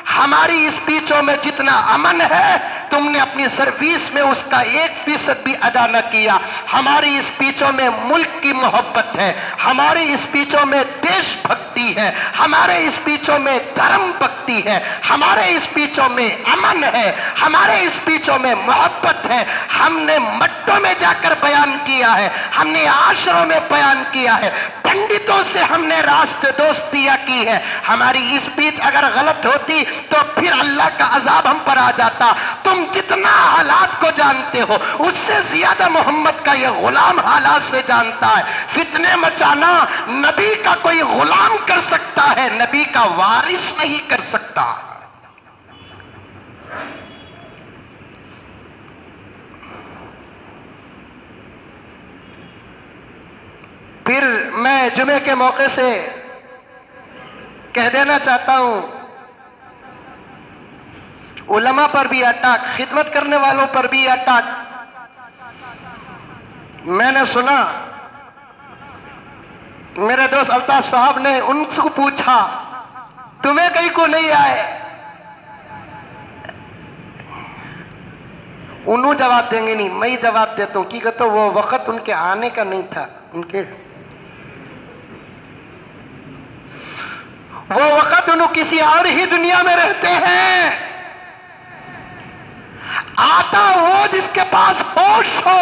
हमारी स्पीचों में जितना अमन है, तुमने अपनी सर्विस में उसका 1% भी अदा न किया। हमारी स्पीचों में मुल्क की मोहब्बत है, हमारी स्पीचों में देशभक्ति है, हमारे स्पीचों में धर्म भक्ति है, हमारे स्पीचों में अमन है, हमारे स्पीचों में मोहब्बत है। हमने मट्टों में जाकर बयान किया है, हमने आश्रमों में बयान किया है, पंडितों से हमने रास्ते दोस्तियां की है। हमारी स्पीच अगर गलत होती तो फिर अल्लाह का अजाब हम पर आ जाता। तुम जितना हालात को जानते हो, उससे ज्यादा मोहम्मद का यह गुलाम हालात से जानता है। फितने मचाना नबी का कोई गुलाम कर सकता है, नबी का वारिस नहीं कर सकता। फिर मैं जुमे के मौके से कह देना चाहता हूं, उलमा पर भी अटैक, खिदमत करने वालों पर भी अटैक। मैंने सुना, मेरे दोस्त अल्ताफ साहब ने उनसे पूछा, तुम्हें कहीं को नहीं आए? उन्होंने जवाब देंगे नहीं, मैं ही जवाब देता हूं कि तो वो वक्त उनके आने का नहीं था। उनके वो वक्त उन्होंने किसी और ही दुनिया में रहते हैं। आता वो जिसके पास होश हो,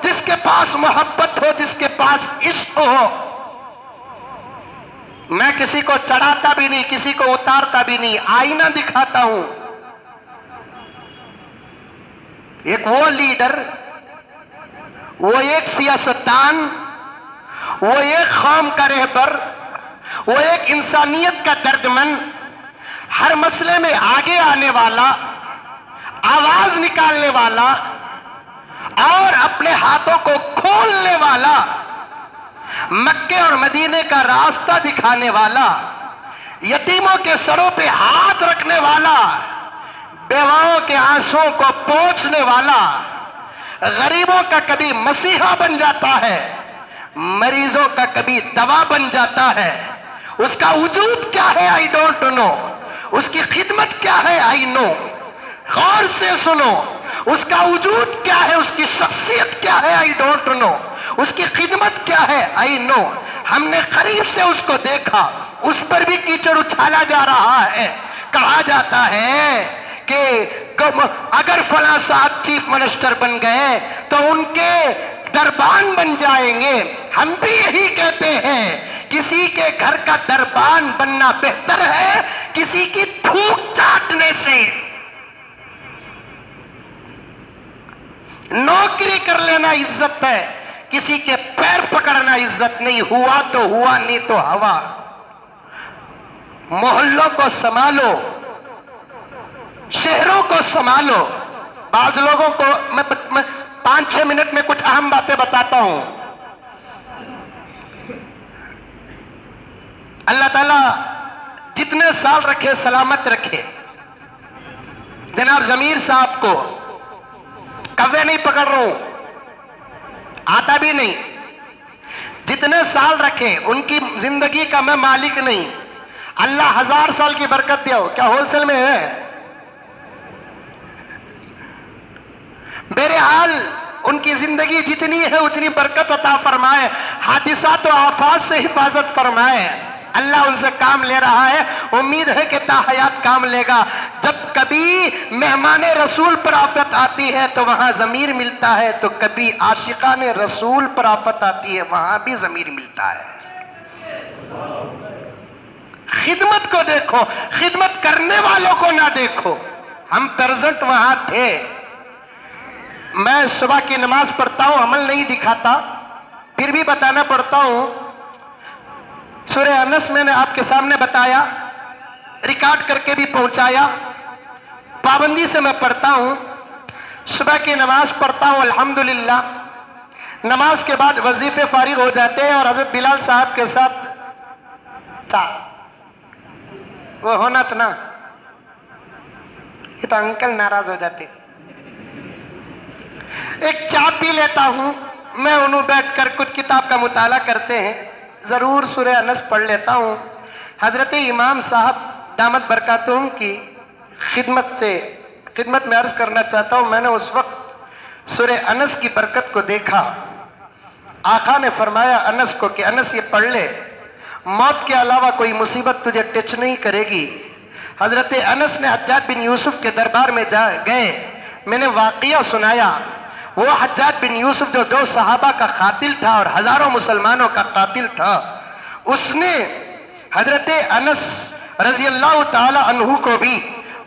जिसके पास मोहब्बत हो, जिसके पास इश्क हो। मैं किसी को चढ़ाता भी नहीं, किसी को उतारता भी नहीं, आईना दिखाता हूं। एक वो लीडर, वो एक सियासतदान, वो एक कौम का रहबर, वो एक इंसानियत का दर्दमंद, हर मसले में आगे आने वाला, आवाज निकालने वाला और अपने हाथों को खोलने वाला, मक्के और मदीने का रास्ता दिखाने वाला, यतीमों के सरों पे हाथ रखने वाला, बेवाओं के आंसुओं को पोंछने वाला, गरीबों का कभी मसीहा बन जाता है, मरीजों का कभी दवा बन जाता है। उसका वजूद क्या है आई डोंट नो, उसकी खिदमत क्या है आई नो। गौर से सुनो, उसका वजूद क्या है, उसकी शख्सियत क्या है आई डोंट नो, उसकी खिदमत क्या है आई नो। हमने करीब से उसको देखा, उस पर भी कीचड़ उछाला जा रहा है। कहा जाता है कि अगर फला साहब चीफ मिनिस्टर बन गए तो उनके दरबान बन जाएंगे। हम भी यही कहते हैं, किसी के घर का दरबान बनना बेहतर है किसी की थूक चाटने से। नौकरी कर लेना इज्जत है, किसी के पैर पकड़ना इज्जत नहीं। हुआ तो हुआ, नहीं तो हवा। मोहल्लों को संभालो, शहरों को संभालो। बाज लोगों को मैं 5-6 मिनट में कुछ अहम बातें बताता हूं। अल्लाह ताला जितने साल रखे सलामत रखे। जनाब जमीर साहब को कव्वे नहीं पकड़ रहा हूं, आता भी नहीं, जितने साल रखे उनकी जिंदगी का मैं मालिक नहीं। अल्लाह 1000 साल की बरकत दिया हो। क्या होलसेल में है? बहरहाल उनकी जिंदगी जितनी है उतनी बरकत अता फरमाए, हादिसात और आफात से हिफाजत फरमाए। अल्लाह उनसे काम ले रहा है, उम्मीद है कि ताहयात काम लेगा। जब कभी मेहमान रसूल पर आफत आती है तो वहां जमीर मिलता है, तो कभी आशिकान रसूल पर आफत आती है वहां भी जमीर मिलता है। खिदमत को देखो, खिदमत करने वालों को ना देखो। हम प्रेजेंट वहां थे। मैं सुबह की नमाज पढ़ता हूं, अमल नहीं दिखाता, फिर भी बताना पड़ता हूं। सूरह अनस मैंने आपके सामने बताया, रिकॉर्ड करके भी पहुंचाया। पाबंदी से मैं पढ़ता हूं, सुबह की नमाज पढ़ता हूं अल्हम्दुलिल्लाह। नमाज के बाद वजीफे फारिग हो जाते हैं और हजरत बिलाल साहब के साथ था वो होना था ना, ये तो अंकल नाराज हो जाते। एक चाय पी लेता हूं मैं, उन्हों बैठकर कुछ किताब का मुताला करते हैं, जरूर सूरह अनस पढ़ लेता हूं। हजरत इमाम साहब दामत बरकातुहुम की खिदमत में अर्ज करना चाहता हूं। मैंने उस वक्त सूरह अनस की बरकत को देखा। आका ने फरमाया अनस को कि अनस ये पढ़ ले, मौत के अलावा कोई मुसीबत तुझे टच नहीं करेगी। हजरत अनस ने हज्जाज बिन यूसुफ के दरबार में जा गए, मैंने वाक़िया सुनाया। वो हज्जाज बिन यूसुफ जो दो सहाबा का कातिल था और हजारों मुसलमानों का कातिल था, उसने हजरत अनस रजी अल्लाह ताला अन्हु को भी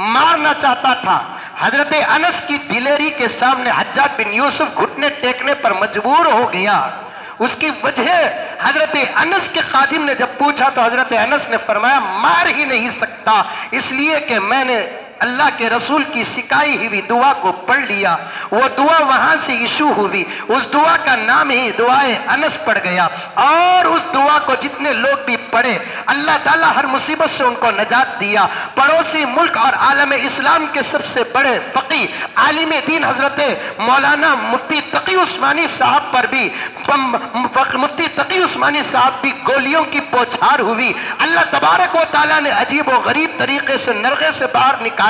मारना चाहता था। हजरत अनस की दिलेरी के सामने हज्जाज बिन यूसुफ घुटने टेकने पर मजबूर हो गया। उसकी वजह हजरत अनस के खादिम ने जब पूछा तो हजरत अनस ने फरमाया मार ही नहीं सकता, इसलिए कि मैंने अल्लाह के रसूल की सिखाई हुई दुआ को पढ़ लिया। वो दुआ वहां से इशू हुई, उस दुआ का नाम ही दुआए अनस पड़ गया। और उस दुआ को जितने लोग भी पढ़े, अल्लाह ताला हर मुसीबत से उनको नजात दिया। पड़ोसी मुल्क और आलम इस्लाम के सबसे बड़े फकी आलिम दीन हजरत मौलाना मुफ्ती तकी उस्मानी साहब पर भी मुफ्ती तकी उस्मानी साहब भी गोलियों की बौछार हुई। अल्लाह तबारक व तआला ने अजीब व गरीब तरीके से नरगे से बाहर निकाला।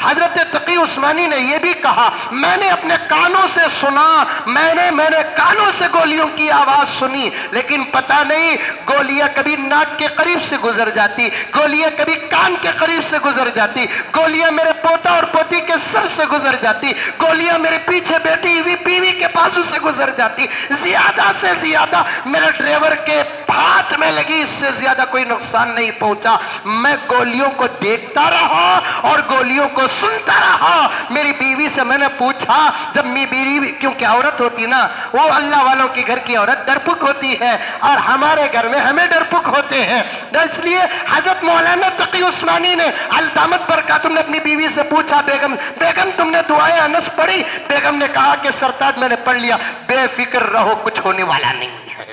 हजरत तकी उस्मानी ने यह भी कहा, मैंने अपने कानों से सुना, मैंने कानों से गोलियों की आवाज सुनी, लेकिन पता नहीं गोलियां कभी नाक के करीब से गुजर जाती, गोलियां कभी कान के करीब से गुजर जाती, गोलियां मेरे पोता और पोती के सर से गुजर जाती, गोलियां मेरे पीछे बैठी हुई बीवी के बाजू से गुजर जाती, ज्यादा से ज्यादा मेरे ड्राइवर के हाथ में लगी, इससे ज्यादा कोई नुकसान नहीं पहुंचा। मैं गोलियों को देखता रहा और गोलियों को सुनता रहा। मेरी बीवी से मैंने पूछा, जब मेरी बीवी, क्योंकि औरत होती ना, वो अल्लाह वालों के घर की औरत डरपुक होती है और हमारे घर में हमें डरपुक होते हैं, इसलिए हजरत मौलाना तकी उस्मानी ने अल्तामत बरकातुम ने अपनी बीवी से पूछा, बेगम तुमने दुआए अनस पढ़ी? बेगम ने कहा कि सरताज मैंने पढ़ लिया। बेफिक्र रहो, कुछ होने वाला नहीं है।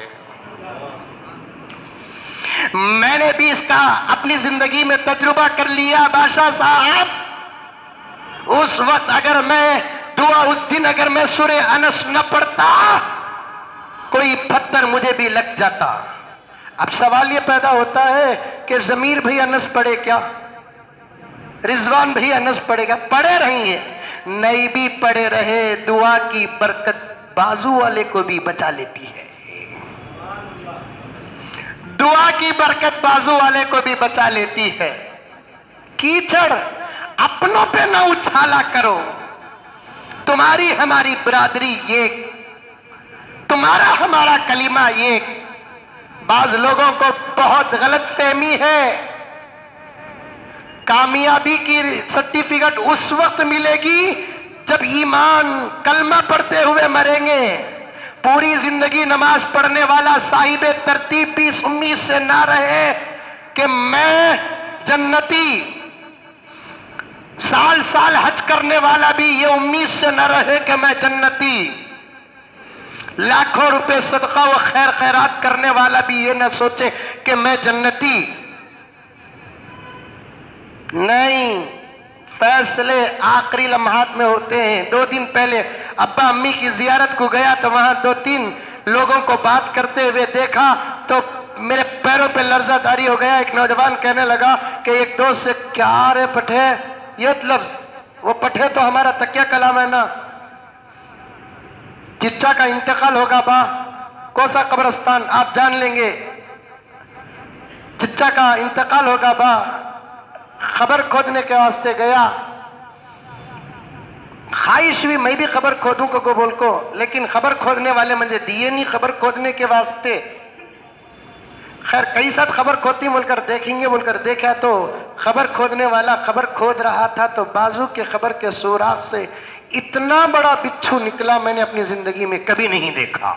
मैंने भी इसका अपनी जिंदगी में तजुर्बा कर लिया बादशाह साहब। उस वक्त अगर मैं दुआ, उस दिन अगर मैं सूरह अनस न पढ़ता, कोई पत्थर मुझे भी लग जाता। अब सवाल यह पैदा होता है कि जमीर भी अनस पढ़े क्या, रिजवान भी अनस पढ़ेगा? पढ़े रहेंगे, नहीं भी पढ़े रहे, दुआ की बरकत बाजू वाले को भी बचा लेती है। दुआ की बरकत बाजू वाले को भी बचा लेती है। कीचड़ अपनों पे ना उछाला करो। तुम्हारी हमारी बिरादरी ये, तुम्हारा हमारा कलीमा ये। बाज लोगों को बहुत गलत फहमी है, कामयाबी की सर्टिफिकेट उस वक्त मिलेगी जब ईमान कलमा पढ़ते हुए मरेंगे। पूरी जिंदगी नमाज पढ़ने वाला साहिब तरतीब भी इस उम्मीद से ना रहे कि मैं जन्नती, साल साल हज करने वाला भी ये उम्मीद से न रहे कि मैं जन्नती, लाखों रुपए सदका व खैर खैरात करने वाला भी ये न सोचे कि मैं जन्नती। नहीं, फैसले आखिरी लम्हात में होते हैं। 2 दिन पहले अब्बा अम्मी की जियारत को गया तो वहां 2-3 लोगों को बात करते हुए देखा तो मेरे पैरों पे लर्जा तारी हो गया। एक नौजवान कहने लगा कि एक दोस्त से, क्या रे पठे, ये लफ्ज, वो पठे तो हमारा तकिया कलाम है ना, चिच्चा का इंतकाल होगा बा कोसा कब्रस्तान आप जान लेंगे। चिच्चा का इंतकाल होगा बा खबर खोदने के वास्ते गया, ख्वाहिश हुई मैं भी खबर खोदूं को बोल को, लेकिन खबर खोदने वाले मुझे दिए नहीं खबर खोदने के वास्ते। खैर कई साथ खबर खोदती बोलकर देखेंगे बोलकर देखा तो खबर खोदने वाला खबर खोद रहा था तो बाजू के खबर के सुराख से इतना बड़ा बिच्छू निकला मैंने अपनी जिंदगी में कभी नहीं देखा।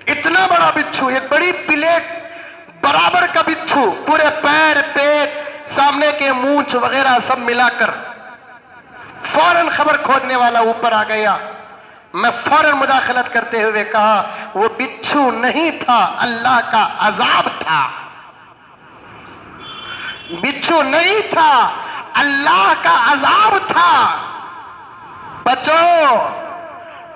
इतना बड़ा बिच्छू, एक बड़ी प्लेट बराबर का बिच्छू, पूरे पैर पेट सामने के मूंछ वगैरह सब मिलाकर। फौरन खबर खोदने वाला ऊपर आ गया। मैं फौरन मुदाखलत करते हुए कहा वो बिच्छू नहीं था, अल्लाह का अजाब था। बिच्छू नहीं था, अल्लाह का अजाब था। बचो,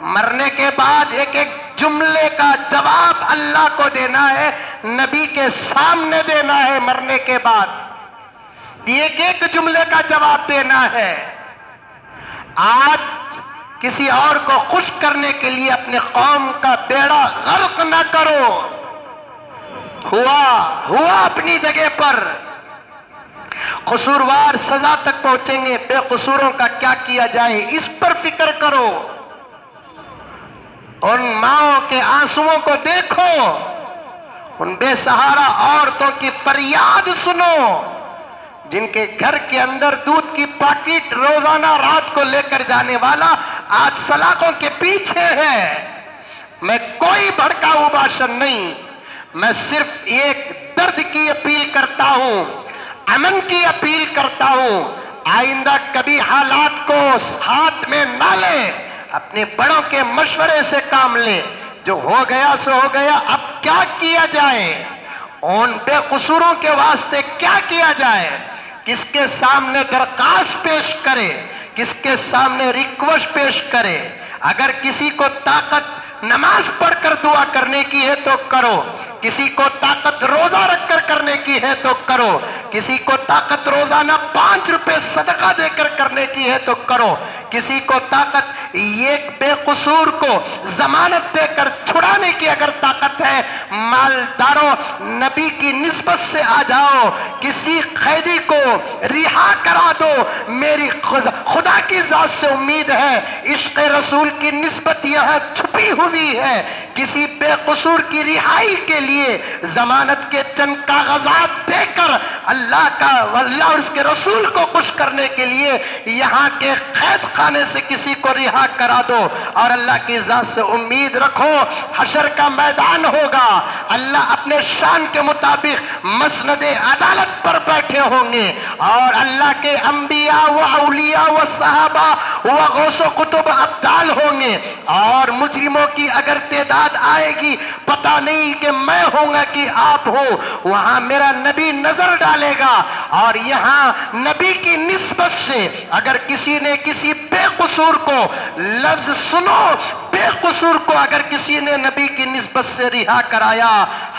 मरने के बाद एक एक जुमले का जवाब अल्लाह को देना है, नबी के सामने देना है। मरने के बाद एक एक जुमले का जवाब देना है। आज किसी और को खुश करने के लिए अपने कौम का बेड़ा गर्क न करो। हुआ अपनी जगह पर, कसूरवार सजा तक पहुंचेंगे, बेकसूरों का क्या किया जाए इस पर फिक्र करो। उन माओं के आंसुओं को देखो, उन बेसहारा औरतों की फरियाद सुनो, जिनके घर के अंदर दूध की पैकेट रोजाना रात को लेकर जाने वाला आज सलाखों के पीछे है। मैं कोई भड़काऊ भाषण नहीं, मैं सिर्फ एक दर्द की अपील करता हूं, अमन की अपील करता हूं। आइंदा कभी हालात को हाथ में ना ले, अपने बड़ों के मशवरे से काम ले। जो हो गया सो हो गया, अब क्या किया जाए, उन बेकसूरों के वास्ते क्या किया जाए, किसके सामने दरखास्त पेश करे, किसके सामने रिक्वेस्ट पेश करे। अगर किसी को ताकत नमाज पढ़कर दुआ करने की है तो करो, किसी को ताकत रोजा रखकर करने की है तो करो, किसी को ताकत रोजाना 5 रुपए सदका देकर करने की है तो करो, किसी को ताकत एक बेकसूर को जमानत देकर छुड़ाने की अगर ताकत है, मालदारों नबी की निस्बत से आ जाओ, किसी कैदी को रिहा करा दो। मेरी खुदा की जात से उम्मीद है, इश्क रसूल की निस्बत यहाँ छुपी हुई है। किसी बेकसूर की रिहाई के लिए जमानत के चंद कागजात देकर अल्लाह और उसके रसूल को खुश करने के लिए यहाँ के कैद खाने से किसी को रिहा करा दो। और अल्लाह की जात से उम्मीद रखो, हशर का मैदान होगा, अल्लाह अपने शान के मुताबिक मसनदे अदालत पर बैठे होंगे और अल्लाह के अंबिया व औलिया व सहाबा व गौसो कुतुब अब्दाल होंगे। और मुजरिमों की अगर तादाद आएगी, पता नहीं कि मैं होऊंगा कि आप हो, वहां मेरा नबी नजर डालेगा। और यहाँ नबी की निस्बत से अगर किसी ने किसी बेकसूर को, लफ्ज सुनो, बेकसूर को अगर किसी ने नबी की निस्बत से रिहा कराया,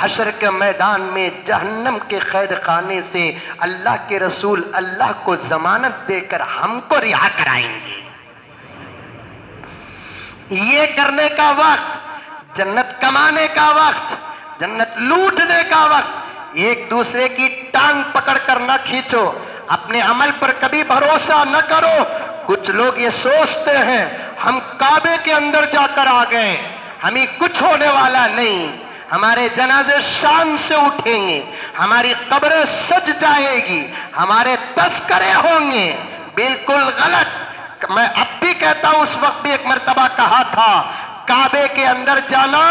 हशर के मैदान में जहन्नम के कैद खाने से अल्लाह के रसूल अल्लाह को जमानत देकर हमको रिहा कराएंगे। ये करने का वक्त, जन्नत कमाने का वक्त, जन्नत लूटने का वक्त, एक दूसरे की टांग पकड़कर न खींचो, अपने अमल पर कभी भरोसा न करो। कुछ लोग ये सोचते हैं हम काबे के अंदर जाकर आ गए, हमें कुछ होने वाला नहीं, हमारे जनाजे शान से उठेंगे, हमारी कब्रें सज जाएगी, हमारे तस्करे होंगे। बिल्कुल गलत। मैं अब भी कहता हूं, उस वक्त भी एक मर्तबा कहा था, काबे के अंदर जाना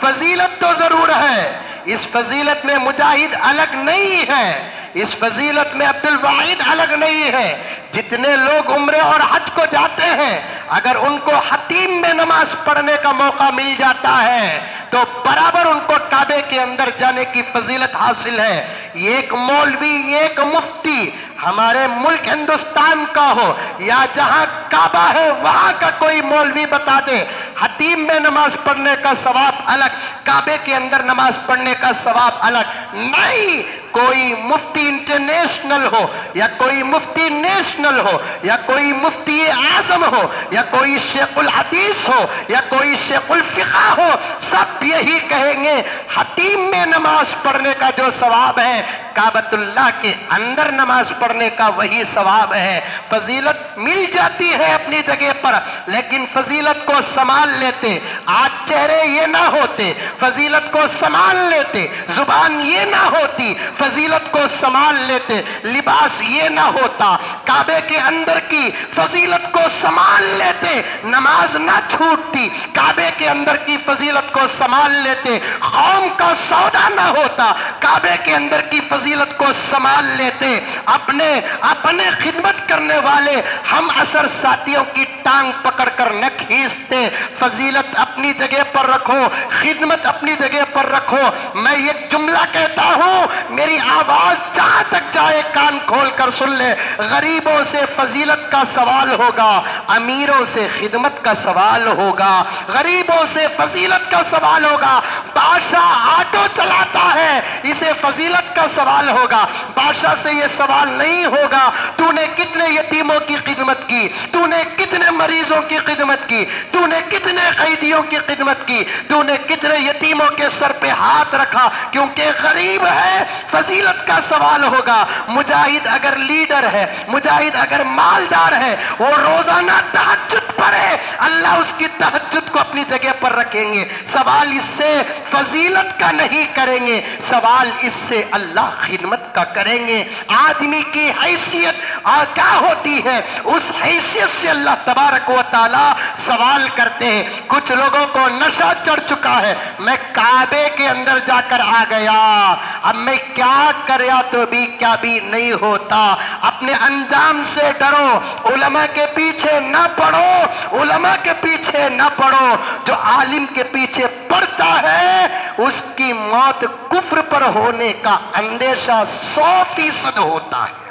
फजीलत तो जरूर है, इस फजीलत में मुजाहिद अलग नहीं है, इस फजीलत में अब्दुल वाहिद अलग नहीं है। जितने लोग उम्रे और हज को जाते हैं, अगर उनको हतीम में नमाज पढ़ने का मौका मिल जाता है तो बराबर उनको काबे के अंदर जाने की फजीलत हासिल है। एक मौलवी, एक मुफ्ती हमारे मुल्क हिंदुस्तान का हो या जहां काबा है वहां का कोई मौलवी बता दे, हतीम में नमाज पढ़ने का सवाब अलग, काबे के अंदर नमाज पढ़ने का सवाब अलग नहीं। कोई मुफ्ती इंटरनेशनल हो या कोई मुफ्ती नेशनल हो या कोई मुफ्ती आजम हो या कोई शेखुल हदीस हो या कोई शेखुल फिक़ा हो, सब यही कहेंगे हतीम में नमाज पढ़ने का जो सवाब है काबतुल्लाह के अंदर नमाज पढ़ने का वही सवाब है। फजीलत मिल जाती है अपनी जगह पर, लेकिन फजीलत को संभाल लेते, आज चेहरे ये ना होते, फजीलत को संभाल लेते, जुबान ये ना होती, फजीलत को संभाल लेते, लिबास ये ना होता, काबे के अंदर की फजीलत को संभाल लेते, नमाज ना छूटती, काबे के अंदर की फजीलत को संभाल लेते, कौम का सौदा ना होता, काबे के अंदर की फजीलत को संभाल लेते, अपने अपने खिदमत करने वाले हम असर साथियों की टांग पकड़कर न खींचते। फजीलत अपनी जगह पर रखो, खिदमत अपनी जगह पर रखो। मैं ये जुमला कहता हूं, मेरी आवाज जहां तक जाए कान खोल कर सुन ले, गरीबों से फजीलत का सवाल होगा, अमीरों से खिदमत का सवाल होगा, गरीबों से फजीलत का सवाल होगा। बादशाह ऑटो चलाता है, इसे फजीलत का सवाल होगा, बादशाह से यह सवाल नहीं होगा तूने कितने यतीमों की खिदमत की, तूने कितने मरीजों की खिदमत की, तूने कितने कैदियों की खिदमत की, तूने कितने यतीमों के सर पे हाथ रखा, क्योंकि गरीब है, फजीलत का सवाल होगा। मुजाहिद अगर लीडर है, मुजाहिद अगर मालदार है, वो रोजाना तहज्जुद पढ़े, अल्लाह उसकी तहज्जुद को अपनी जगह पर रखेंगे। सवाल इससे फजीलत का नहीं करेंगे, सवाल इससे अल्लाह खिदमत का करेंगे। आदमी की हैसियत क्या होती है, उस हैसियत से अल्लाह तबारक व तआला सवाल करते हैं। कुछ लोगों को नशा चढ़ चुका है, मैं काबे के अंदर जाकर आ गया, अब मैं क्या करया तो भी क्या भी नहीं होता। अपने अंजाम से डरो, उलमा के पीछे न पड़ो, उलमा के पीछे न पड़ो। जो आलिम के पीछे पड़ता है उसकी मौत कुफ्र पर होने का अंदेशा 100% होता है।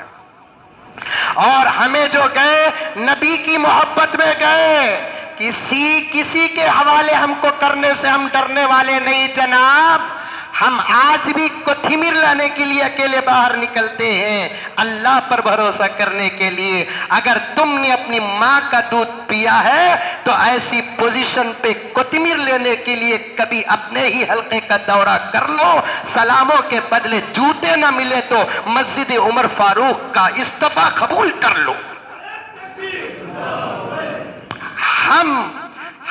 और हमें जो गए नबी की मोहब्बत में गए, किसी के हवाले हमको करने से हम डरने वाले नहीं जनाब। हम आज भी कोथिमीर लाने के लिए अकेले बाहर निकलते हैं, अल्लाह पर भरोसा करने के लिए। अगर तुमने अपनी माँ का दूध पिया है तो ऐसी पोजीशन पे कोथिमीर लेने के लिए कभी अपने ही हल्के का दौरा कर लो। सलामों के बदले जूते ना मिले तो मस्जिद उमर फारूक का इस्तीफा कबूल कर लो।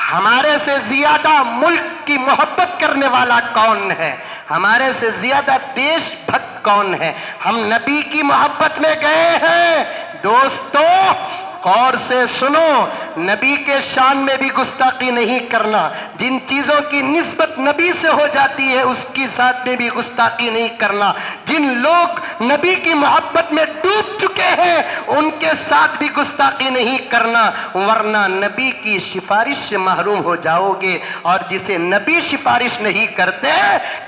हमारे से ज्यादा मुल्क की मोहब्बत करने वाला कौन है, हमारे से ज्यादा देशभक्त कौन है? हम नबी की मोहब्बत में गए हैं। दोस्तों गौर से सुनो, नबी के शान में भी गुस्ताखी नहीं करना। जिन चीजों की निस्बत नबी से हो जाती है उसकी साथ में भी गुस्ताखी नहीं करना। जिन लोग नबी की मोहब्बत में डूब चुके हैं उनके साथ भी गुस्ताखी नहीं करना, वरना नबी की सिफारिश से महरूम हो जाओगे। और जिसे नबी सिफारिश नहीं करते,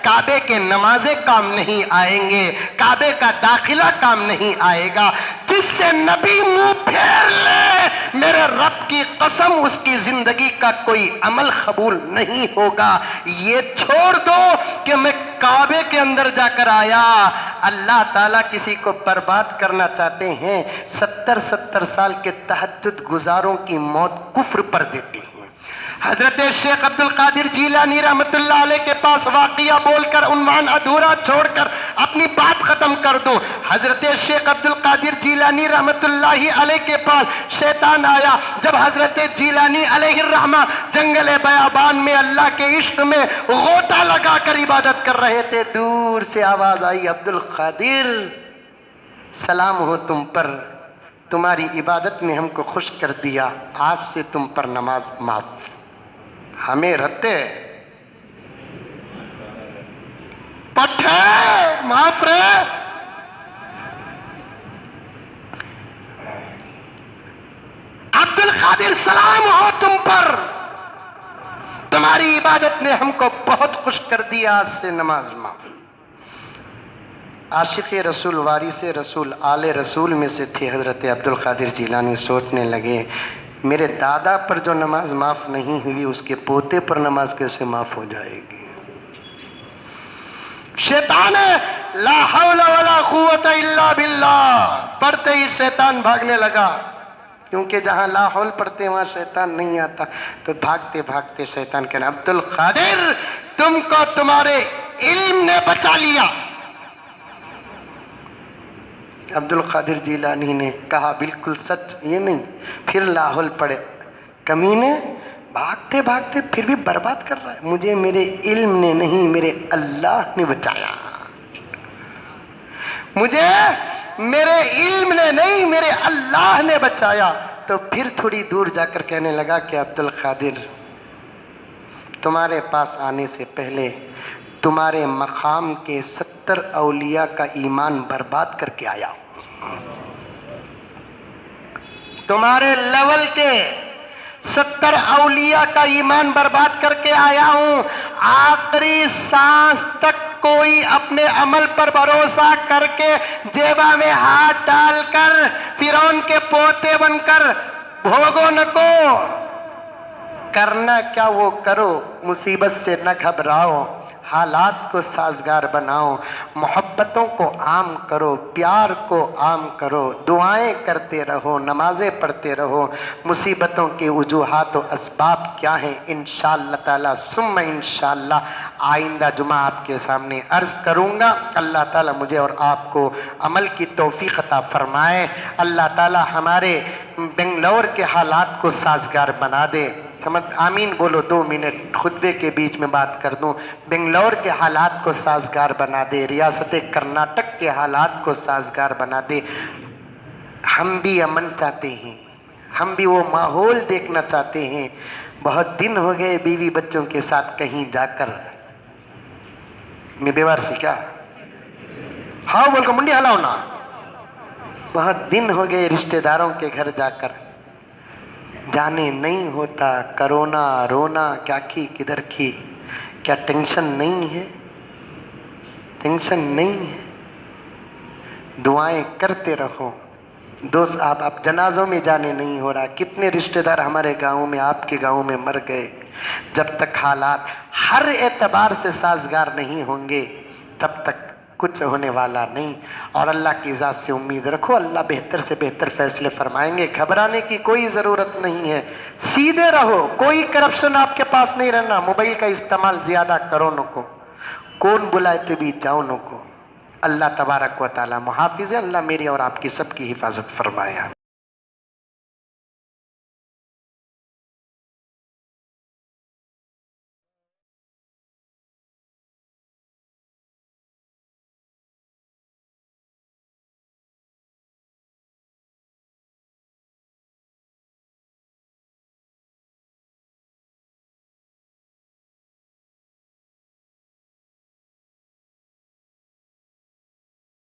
काबे के नमाजें काम नहीं आएंगे, काबे का दाखिला काम नहीं आएगा। जिससे नबी मुंह फेर ले, मेरे रब की कसम उसकी जिंदगी का कोई अमल कबूल नहीं होगा। ये छोड़ दो कि मैं काबे के अंदर जाकर आया। अल्लाह ताला किसी को बर्बाद करना चाहते हैं, 70-70 साल के तहज्जुद गुजारों की मौत कुफ्र पर देती है। हजरत शेख अब्दुल कादिर जीलानी रहमतुल्लाह अलैह के पास वाक़िया बोलकर उन्वान अधूरा छोड़कर अपनी बात खत्म कर दो। हजरत शेख अब्दुल कादिर जीलानी रहमतुल्लाह अलैह के पास शैतान आया। जब हजरत जीलानी अलैहिर्रहमा जंगल बयाबान में अल्लाह के इश्क में गोता लगाकर इबादत कर रहे थे, दूर से आवाज आई, अब्दुल कादिर सलाम हो तुम पर, तुम्हारी इबादत ने हमको खुश कर दिया, आज से तुम पर नमाज माफ। हमें रत्ते पट्टे माफ रे। अब्दुल कादिर सलाम हो तुम पर, तुम्हारी इबादत ने हमको बहुत खुश कर दिया, आज से नमाज माफ। आशिक़ रसूल वारिस रसूल आले रसूल में से थे हजरत अब्दुल कादिर जीलानी। सोचने लगे मेरे दादा पर जो नमाज माफ़ नहीं हुई उसके पोते पर नमाज कैसे माफ़ हो जाएगी। शैतान ला हौला वला कुव्वता इल्ला बिल्लाह पढ़ते ही शैतान भागने लगा, क्योंकि जहां ला हौल पढ़ते वहां शैतान नहीं आता। तो भागते भागते शैतान कहना, अब्दुल कादिर तुमको तुम्हारे इल्म ने बचा लिया। अब्दुल कादिर जिलानी ने कहा, बिल्कुल सच, ये नहीं। फिर लाहौल पड़े, कमीने भागते भागते फिर भी बर्बाद कर रहा है। मुझे मेरे इल्म ने नहीं, मेरे अल्लाह ने बचाया। मुझे मेरे इल्म ने नहीं, मेरे अल्लाह ने बचाया। तो फिर थोड़ी दूर जाकर कहने लगा कि अब्दुल कादिर, तुम्हारे पास आने से पहले तुम्हारे मकाम के 70 औलिया का ईमान बर्बाद करके आया हूं। तुम्हारे लेवल के 70 औलिया का ईमान बर्बाद करके आया हूं। आखिरी सांस तक कोई अपने अमल पर भरोसा करके जेबा में हाथ डालकर फिरौन के पोते बनकर भोगो न को। करना क्या वो करो, मुसीबत से न घबराओ, हालात को साजगार बनाओ, मोहब्बतों को आम करो, प्यार को आम करो, दुआएं करते रहो, नमाजें पढ़ते रहो। मुसीबतों के वजूहात और असबाब क्या हैं, इंशाअल्लाह ताला सुम्मा इंशाअल्लाह आइंदा जुमा आपके सामने अर्ज़ करूँगा। अल्लाह ताला मुझे और आपको अमल की तौफीक अता फरमाए। अल्लाह ताला हमारे बेंगलोर के हालात को साजगार बना दे। समझ, आमीन बोलो। 2 मिनट खुतबे के बीच में बात कर दूं। बेंगलोर के हालात को साजगार बना दे, रियासत कर्नाटक के हालात को साजगार बना दे। हम भी अमन चाहते हैं, हम भी वो माहौल देखना चाहते हैं। बहुत दिन हो गए बीवी बच्चों के साथ कहीं जाकर। मैं बेवार सी क्या? हाँ बोल को मुंडी हलाओ ना। बहुत दिन हो गए रिश्तेदारों के घर जाकर, जाने नहीं होता। करोना रोना क्या की किधर की, क्या टेंशन नहीं है? टेंशन नहीं है, दुआएं करते रहो। दोस्त आप जनाजों में जाने नहीं हो रहा। कितने रिश्तेदार हमारे गाँव में, आपके गाँव में मर गए। जब तक हालात हर एतबार से साजगार नहीं होंगे तब तक कुछ होने वाला नहीं। और अल्लाह की इजाज़त से उम्मीद रखो, अल्लाह बेहतर से बेहतर फैसले फरमाएंगे। घबराने की कोई ज़रूरत नहीं है, सीधे रहो। कोई करप्शन आपके पास नहीं रहना। मोबाइल का इस्तेमाल ज़्यादा करो न को, कौन बुलाए तो भी जाओ न को। अल्लाह तबारक व तआला मुहाफिज़ है। अल्लाह मेरी और आपकी सबकी हिफाजत फरमाया।